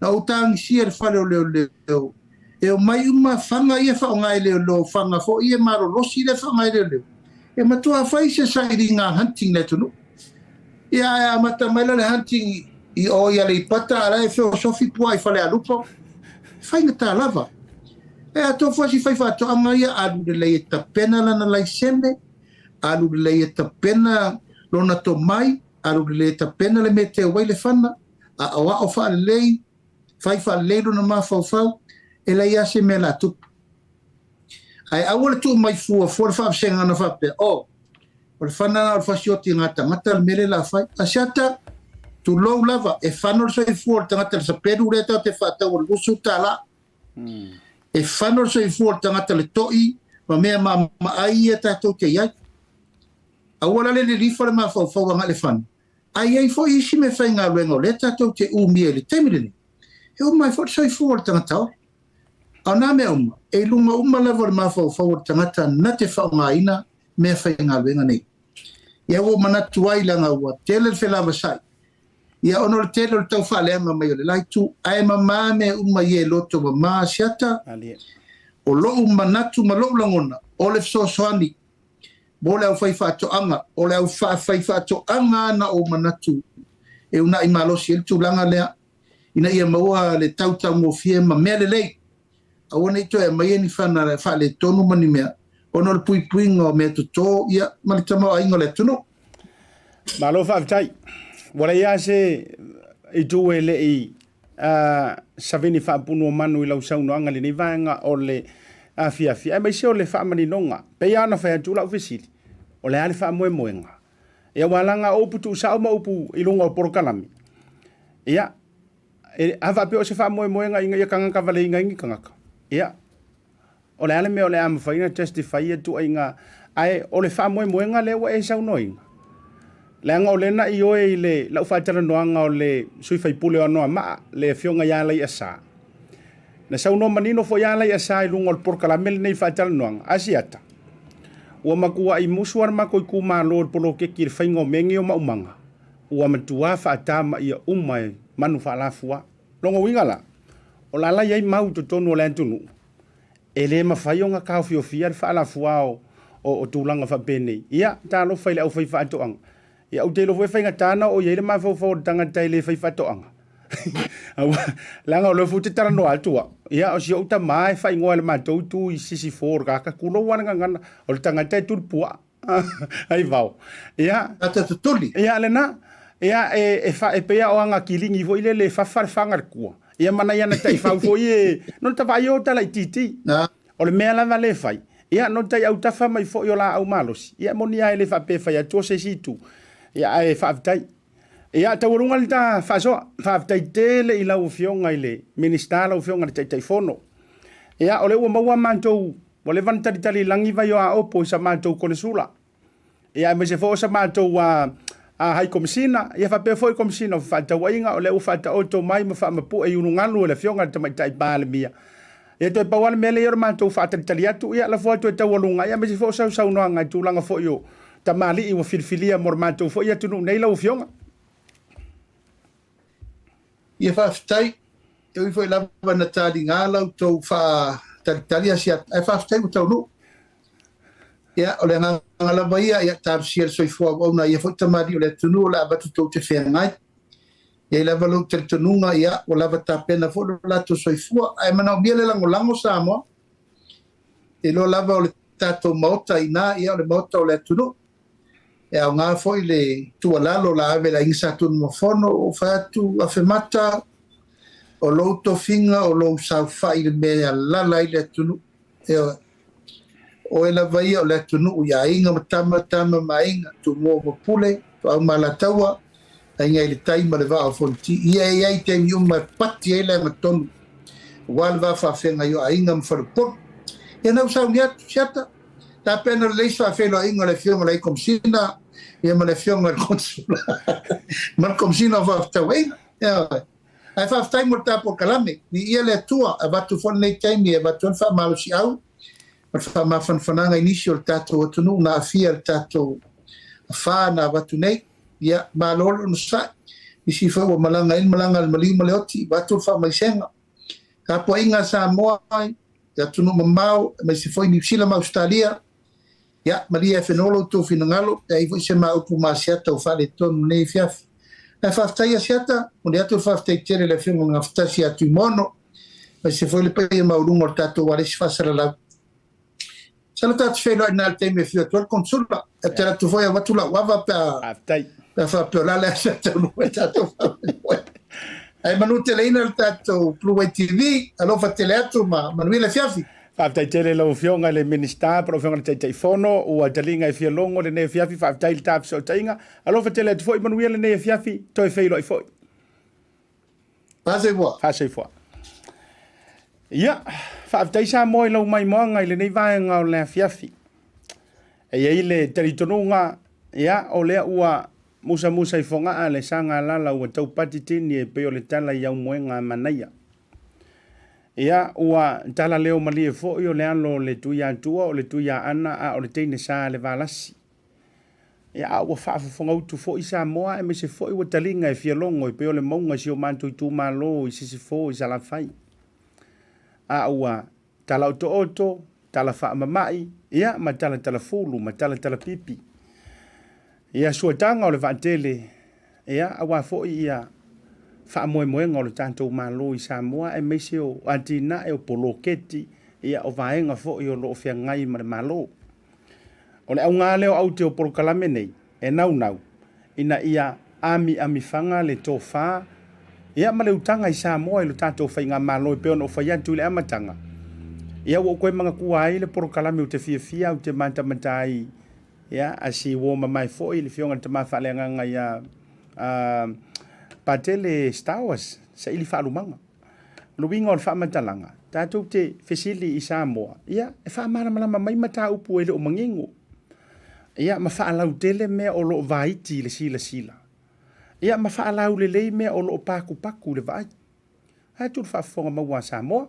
Na utangi si e whale o leo. E o mai uma whanga ia whaonga e leo whanga fo ia maro losi le whanga e leo. E matua whai se sa iri ngā hunting le tunu. Ia e mata maila le hunting I o ia le pata ala e wheo sofi pua I whale alupo. Whainga tā lava. E ato fwasi whai whatoanga ia alu le lei e tapena lana lai sene, alu le lei e tapena lona to mai, alu le lei e tapena le me te wai le whana, a awa o wha lei, whai wha lei lona maa whau, e lei ase me la tupu. Ai awale tu mai fua, fua le wha apsenga na whape, o le whana na o le whasioti ngata, ngata le mele la whai, a siata, tu lou lava, e whanor sa I fua le tangata le sa peru reta o te whatau o le usu tala, e whanor sa I fua tangata le toi, ma mea ma ai e tātou te iai. A wala le rifa le ma whau anga le whana. Ai ai fo isi me whai ngā luenga o le tātou te umia le temire. E o mai fo sa I fua tangata o. A nā mea uma, e lunga uma lewa le ma whau tangata na te whau ngā ina mea whai ngā luenga nei. Ia o manatu ai langa ua, tele le whelava sai. Ia ono le tele le tau whaleanga mai o le laitu, ai mamā me uma ie loto wa maa siata, o loo manatu ma loo langona, o le fsosoani, mo le au whai whatoanga, o le au whai whatoanga na o manatu, e una I malosi el tūlanga lea, ina ia maua le tautau ngofia ma mea lelei. Awana ito e mai ni whana le tonu mani mea. Ono le pui o mea tuto ia malitama a ingo le tunu. Malo whaafitai. Wala ia se i tu e le i savini whaapunu o manu i lau sauno anga le ni vaenga o le fiafia. E mai se o le whaamani nonga. Pei ana whai atu lau whisiri. O le ale whaamoe moenga. Ia walanga opu tu sao ma opu i lunga o porokalami. Ia. Hawa pe o se whaamoe moenga inga ia kangaka vale inga ingi kangaka. Ia. O le ale me o le ama whaina testify tu inga ai o le whaamoe moenga le wa e sauno inga. Le anga o lena i oe i le lau whaatara noanga o le sui whaipule o noa maa le fionga iala i asa. Na sauno manino fo iala i asa i lunga o le porokalami le nei whaatara noanga. Asiata. Ua makua i musuar mako i kuma lo polo ke ki whaingo mengi o maumanga. Ua matua whaatama i a umai manu whaalafua. Longo wingala. O lala iai mau to tonu o le antunu. E le mawhai o ngā kawhi o fia whaalafua o tūlanga whapene. Ia, tā lo whaile au whai whaatoanga. Ia, au te lo whai ngā tāna o iei le mawhau tangata i le whai whaatoanga. Langa o le futi tara no atua. Ia, o si o ta mai whai ngoa le mātou tu i sisi fōr kaka. Kulo wana ngana o le tangata i tulpua. Ai vau. Ia. Ata tutuli. Ia, le na. Ia, e pea o anga kilingi vo ile le whawhar kua. Ia mana ia na tai whau fo ie. Non ta vai o tala i titi. O le mea lava le whai. Ia, non tai au tafa mai fo i o la au malosi. Ia, moni ai le whape whai atua se situ. Ia, e whaavitai. Ia, taurunga li ta whasoa. Whaavitai tele i lau fionga i le minister lau fionga le tai fono. Ia, o le ua maua mātou. O le vantaritari langi vai o a opo i sa mātou kone sula. Ia, me se fo sa mātou hai komisina. Ia, whape fo i komisina o whaatau ainga o le u whaata oto mai ma whaamapu e unungalu le fionga le tamaitai pāle mia. Ia, toi pauale mele i ora mātou whaataritari atu. Ia, la fo atu e tau alunga. Ia, me se fo sau noa ngai tūlanga fo i o tamali i wa filfilia mor mātou fo i atu nei lau fionga. Ia whaafitai, e ui fo i lava na tāri ngā lau tau whaataritari asiat. E whaafitai u tau nu. Ia, o le ngā lava ia, ia tāru sier soi fua wauna, ia fo i tamari o le tunu o le abatu tau te whengai. Ia i lava lau te tununga, ia, o lava tā pena fo lo lato soi fua. Ai mana o bia le lango Samoa. E lo lava o le tātou Maota i nā, ia o le Maota o le tunu. E au ngā foi le tua lalo la ave la ingsa tunu mofono o whaatu a whemata o louto finga o lou sau whai le mea lala i le tunu. O e la vai o le tunu u ia inga matama ma inga tu mō mapule, tu au malataua, a inga i le taima le vaa o fonti. Ia e ai te mi uma pati e le matonu. Wal vaa whawhenga yo a inga mwharupon. E nau sau ni atu siata. Ta pena le so a felo ingo le fionga le komsina e ma le fionga le konsula. Ma komsina va tawe. Ai fa tai mo ta por kalame. Ni ia le tua a batu fon nei taimi e batu fa malo si au. Ma fa ma fan fananga initial tato tunu na fia tato fa na batu nei ia ma lolo no sa. Ni si fa malanga il malanga al mali maleoti batu fa mai senga. Ka po inga Samoa ya tunu mamau mai si foi ni sila ma Australia. Ya, Maria Fenolo to finangalo, e vo se ma upu ma siata o fale tonu nei fiaf. E whaftai a siata, o le atu whaftai tere le whingo ngā whtasi atu mono, ma se foi le pai ma urungo o tato wale si whasara lau. Sala tatu whelo i nal teime whia tual konsula, e tera tu foi a watula wawa pe a whapeo lale a siata unu e tato whapeo. Ai manu te leina le tato Bluwave TV, alofa tele atu ma manuile fiafi. Whaafitai tere lau fionga le minister, pro fionga le tai fono, ua talinga e fia longo le ne fiafi, whaafitai le tāpisa o tainga, alofa tele atu foi manuia le ne fiafi, toi feilo i foi. Pasei fua. Ia, whaafitai sa moi lau mai moanga i le nei vaenga o le fiafi. E iei le teritonunga, ia, o lea ua musa i fonga le sanga lala ua tau patitini e peo le tala i au moenga manaia. Ia ua tala leo mali e fo o le alo le tuia atua o le tuia ana a o le teine sa le valasi. Ia ua whaafafonga utu fo i Samoa e me se fo i ua talinga e fia longo i peo le maunga si o manto i tū malo i sisi fo i salafai. A ua tala oto, tala wha mamai, ia ma tala fulu, ma tala pipi. Ia suatanga o le vantele, ia awa fo i ia whaamoemoenga o le tātou malo I Samoa e meise o atina e o poloketi ia o vaenga fo I o lo fia ngai ma le malo. O le au ngā leo au te o polokalame nei, e nau, ina ia ami fanga le tō whā, ia ma le utanga I Samoa I lo tātou whai ngā malo I peo no whai atu le amatanga. Ia o koe mga kua ai le polokalame o te fia o te mantamatai, ia asi wo mamai fo I le fionga te mawhale nganga ia patele Star Wars, sa ili whaalumanga. Luinga o le whaamatalanga, tātou te fesili I Samoa, ia e whaamaramalama mai mata upu e le o mangingo. Ia ma whaalau tele mea o loo vaiti le sila. Ia ma whaalau le lei mea o loo paku le vai. Hai tu whaafonga maua Samoa,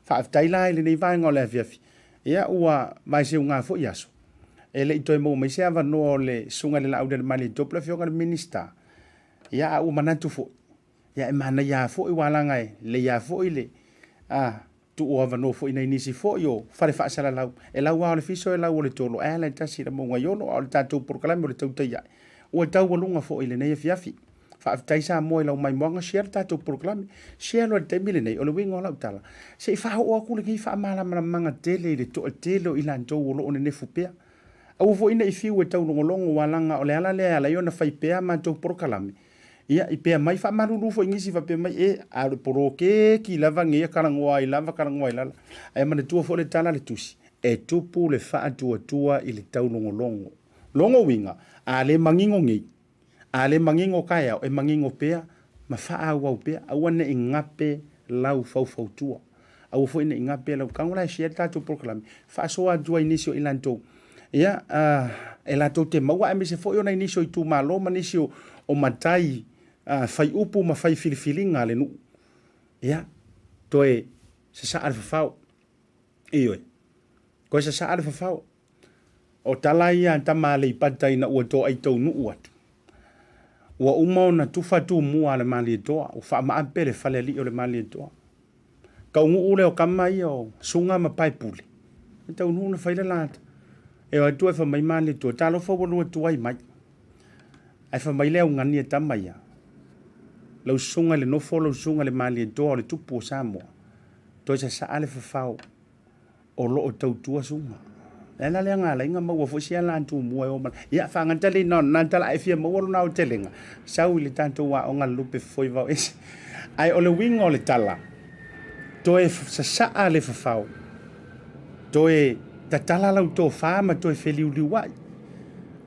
whaaftailai le nei vaenga o le afiafi. Ia ua mai se unga fo iaso. E le itoe mou mai se ava no le sunga le Laaulialemalietoa Polataivao le minister. Ia ua manatu fo. Ia e mana ia fo I walanga e le ia fo I le. Tu o ava no fo ina inisi fo yo fare fa sala lau e lau wa le fiso e lau le tolo e la tasi la mo ngayono o le tatu proclame o le tautai ya o tau walunga fo ile nei fiafi fa taisa mo lau mai mo share tatu proclame share lo te mile nei o le wingo lau tala se fa o ku le fa mala manga tele le to telo ila ndo lo o ne fupea au fo ina I fiu e tau longo walanga o le ala yo na fai pea ma to proclame ia I pea mai fa maruru fo ingisi fa pea mai e a poroke ki lava ngia karangoa I lava lala ai mana tua fo le tala le tusi e tupu le fa tua I le tau longo winga a le mangingo ngi a le mangingo kaya e mangingo pea ma fa au pea au ne ingape lau fau tua au fo ina ingape lau kangola shia tatu proclame fa so a tua inisio ilanto ia e la to te maua e se fo yo na inisio I tu malo manisio o matai fai upu ma fai filifilinga le nu. Ia, toe se sa alfa fau. Ioi. Koe se sa alfa fau. O tala ia tama le ipatai na ua to ai tau nu uatu. Ua umau na tufa tu mua le malietoa. U wha maampe le fale li o le malietoa. Ka ungu ule o kama ia o sunga ma pai pule. E tau nu na faile lata. E o atu e fa mai malietoa. Talo fa walua tuai mai. E fa mai leo ngani e tama ia. Lau sunga le nofo lau sunga le malietoa le tupu o Samoa. Toi sa ale fafau o lo o tautua sunga. E la lea ngala inga maua fo sia lantu mua e o man. Ia whangantali no nantala e fia maua luna o telenga. Sau ili tanto wa o ngā lupe foi vau ese. Ai o le winga o le tala. Toi sa ale fafau. Toi tatala lau tō whama toi feliuli wai.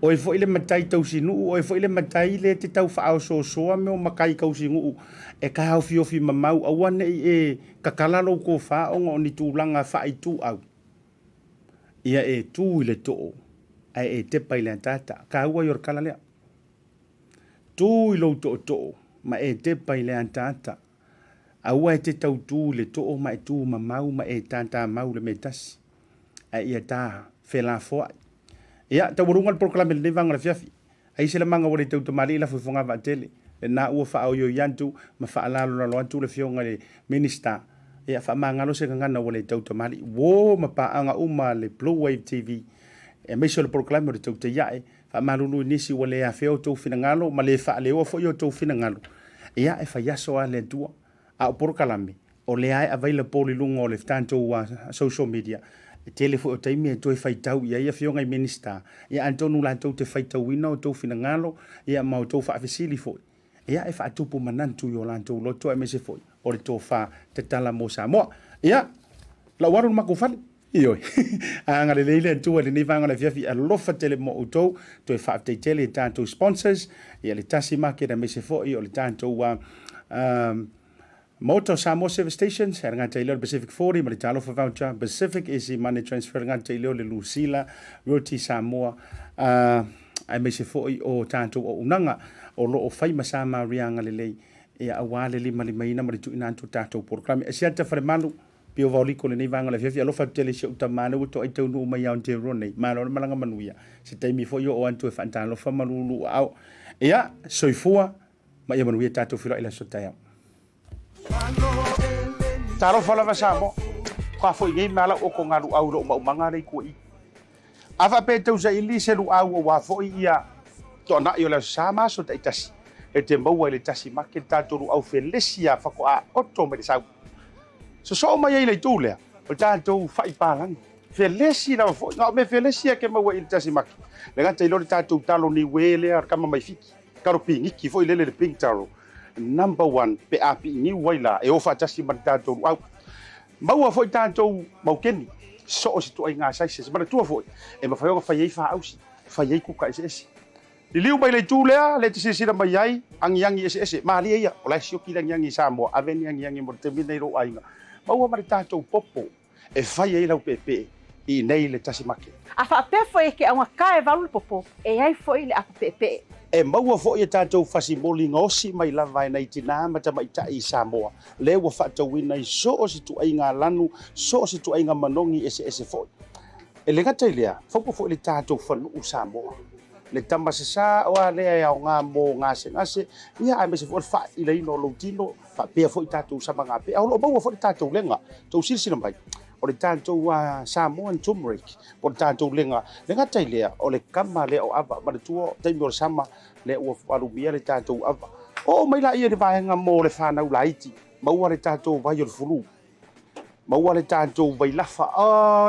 O e fo ile matai tau sinu o e fo ile matai le te tau whaao soa me o makai kau sinu e ka hau fiofi mamau awane e kakalalo ko whaonga o ni tūlanga whai tū au. Ia e tū ile tō ai e te paile tata ka ua yor kala lea. Tū ilo tō ma e te paile tata aua e te tau tū le tō ma e tū mamau ma e tata mau le metasi. Ai ia tā whela foai. Ia, tau warunga le proclame le nevanga le fiafi. Ai se le manga wale tau tamari la fufonga va tele. Le na ua wha au yo yantu, ma wha alalo la loantu le fionga le minister. Ia, wha mangalo se kangana wale tau tamari. Wo, ma pa anga uma le Bluwave TV. E meiso le proclame le tau te iae. Wha marulu nisi wale a feo tau finangalo, ma le wha leo fo yo tau finangalo. Ia, e wha yaso a le tua. A o proclame. O le ai available lungo le tanto social media. E telefo o taimi e toi whaitau ia ia fionga I minister. Ia antonu la tau te whaitau ina o tau finangalo. Ia mau tau whaafisili foi. Ia e whaatupu manantu yo la tau loto e mese foi. O le tō wha te tala mo Samoa. Ia, la waru mako whali. Ioi. Anga le leile antua le nevanga le fiafi a lofa tele mo utou. Toi whaafte tele e tātou sponsors. Ia le Tasi Market a mese foi o le tātou Maota Samoa service stations, era ngata ileo le Pacific 40, ma le talo fa voucher, PacificEzy money transfer ngata ileo le Lusila, Realty Samoa, ai me se foi o tātou o unanga, o lo o whai masama rianga le lei, e a wale lima ina ma le tu inantu tātou programe. E siata whare malu, pio vauliko le nei vanga le fiafi, alofa tele se utamane uto ai tau nuu mai au te ronei, malo le malanga manuia, se teimi foi o antu e whantalo fa malulu au. Ea, soifua, ma ia manuia tātou whira ila sotaya. Taro fala vasamo ka foi ngai mala o ko ngaru au ro maumanga rei ko I ava pe tau sa ili se lu au wa foi ia to na yo la sama so ta itasi e te maua i le Tasi Market tātou au whelesia whako a oto me le sau. So mai ei le tūlea, o tātou whai pālangi. Whelesi na wafo, ngā me whelesia ke maua i le Tasi Market. Le ngata i lori tātou talo ni wele ar kama mai fiki. Karo pingiki, fo i lele le pink taro. Number 1, pe api ni waila, e ofa Tasi Market tātou au. Maua fo i tātou maukeni, so o si tu ai ngā saise, se mana tua fo i. E ma whaionga whai ei wha ausi, whai ei kuka ese. Li liu mai le tūlea, le te sisira mai ai, angi ese. Mahali eia, o lai sioki langi Samoa, aveni angi mo te mina i ro ainga. Maua mare tātou popo, e whai ei lau pepe, i nei le Tasi Market. A whaapea fo e ke aunga kae valu popo, e ai fo i le apa pepe. E maua fo i tātou whasi moli ngosi mai lava e nei tina mata mai ta i Samoa. Le wa whaatau ina i so o si tu ai ngā lanu, so o si tu ai ngā manongi ese fo. E le ngata i lea, whaupo fo i le tātou whanu u Samoa. Le tamasasa o a lea au ngā mō ngase, ia ai mese fo wha i le ino loutino, whapea fo i tātou sama ngā pea. Aulo maua fo i tātou lenga, tau sirisira mai. O le tātou Samoan turmeric, o le tātou lenga. Le ngata i lea, o le kama lea o ava, ma le tua, taimi o le sama, le ua wharumia le tātou ava. O mai la ia le vaenga mō le whanau la iti, maua le tātou vai o le furu. Maua le tātou vai lafa,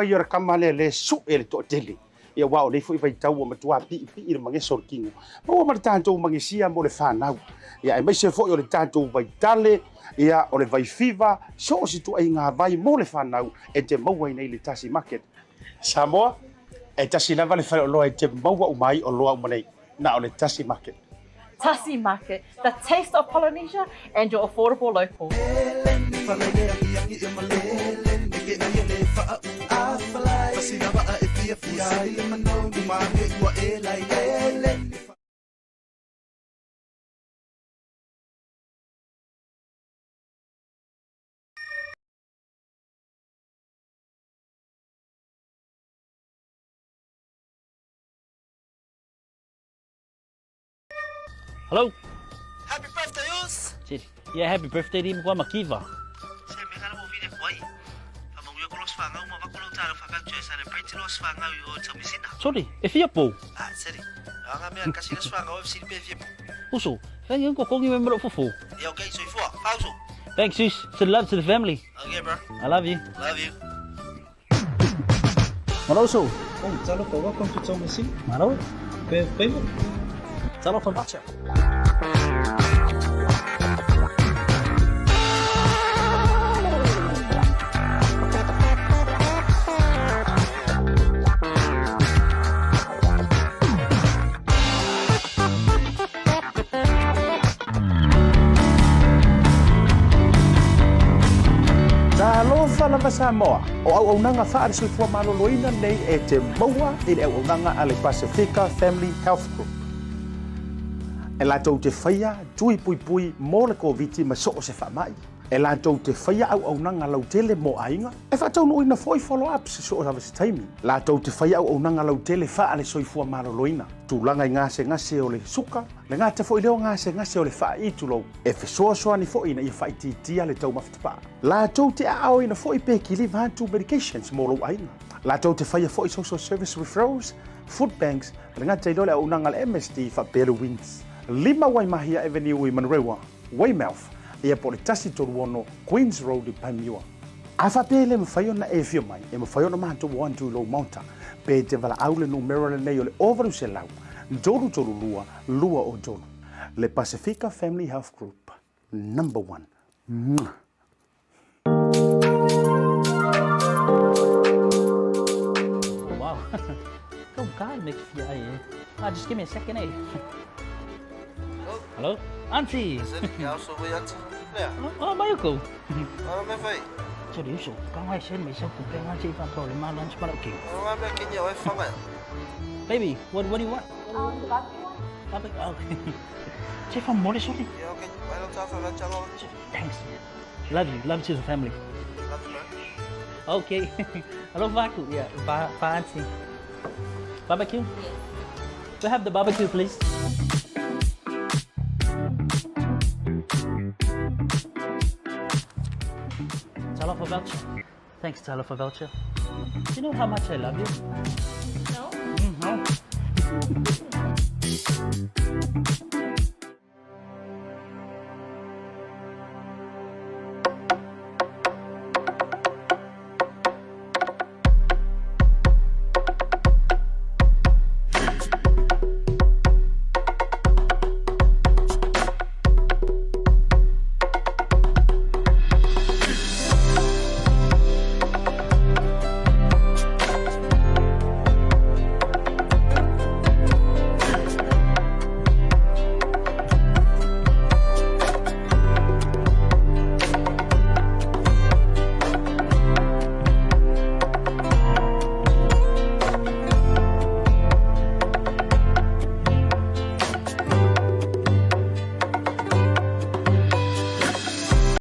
ia le kama le su e le toa tele. Ia wao, le fo i vai tau o matua pi i le mangeso le kingo. Maua ma le tātou mangisia mō le whanau. Ia e mai se fo i o le tātou vai tale, ia o le vai fiva, so o si tu ai ngā vai mō le whanau e te maua i nei le Tasi Market. Samoa, e tasi lava le whare o loa e te maua umai o loa umanei, na o le Tasi Market. Tasi Market, the taste of Polynesia and your affordable local. Hello? Happy birthday, Us! Yeah, happy birthday din ko makiva. Sa may kana mo video ko ay. Among yo kulos fangaw mo bakulong taro fakal choy celebrate los fangaw yo sa misina. Sorry, if you po. Ah, sorry. Nga may kasi los fangaw FC PF. Uso, kaya ko kong member of fufu. Yeah, okay, so ifo. Pauso. Thanks, sis. Send love to the family. Okay, bro. I love you. Love you. Maloso. Oh, talo ko, welcome to Thomasin. Malo. Baby. Talo for bacha. Talofa lava Samoa, o au nanga whaare soifua maloloina nei e te maua i le au nanga a le Pasefika Family Health Group. E lātou te whaia, tui pui pui, mō le COVID ma so o se whamai. E lātou te whaia au nanga lau tele mō ainga. E whātou no ina foi follow-ups so o rawa se taimi. Lātou te whaia au nanga lau tele whaare soifua maloloina. Tūlanga i ngase o le suka, le ngāte fo i leo ngase o le wha i tulou. E whesoa ni fo ina i whai titia le tau mawhitapa. Lātou te ao ina fo i peki live hantu medications mō lau ainga. Lātou te whaia fo i social service referrals, food banks, le ngāte i lole au nanga le MSD wha Better Wins. Lima Waimahia Avenue i Manrewa, Weymouth, ia po le tasi toruono, Queens Road i Paimiua. A whapele me whaiona e whio mai, e me whaiona mato wantu i lo Maota, pe te wala aule no Maryland nei o le overu se lau, Toru lua o toru. Le Pasefika Family Health Group, number 1. Wow. Come God, make you just give me a second, eh? Hello? Auntie! Ikaw so ba yan? Oh, bayo ko. Ano may fay? Sorry, uso. Kangay sen, may isang kumpengan sa ibang problema lunch para okay. Ano nga may kanya ay fangay? Baby, what do you want? The barbecue one? Barbecue? Okay. Chef, I'm more sorry. Yeah, okay. Why don't you have a channel? Thanks. Love you to the family. Love you, man. Okay. Hello, Vaku. Yeah, Auntie. Barbecue? Yes. We have the barbecue, please. Talo for voucher. Thanks, Talo for voucher. Do you know how much I love you? No. No.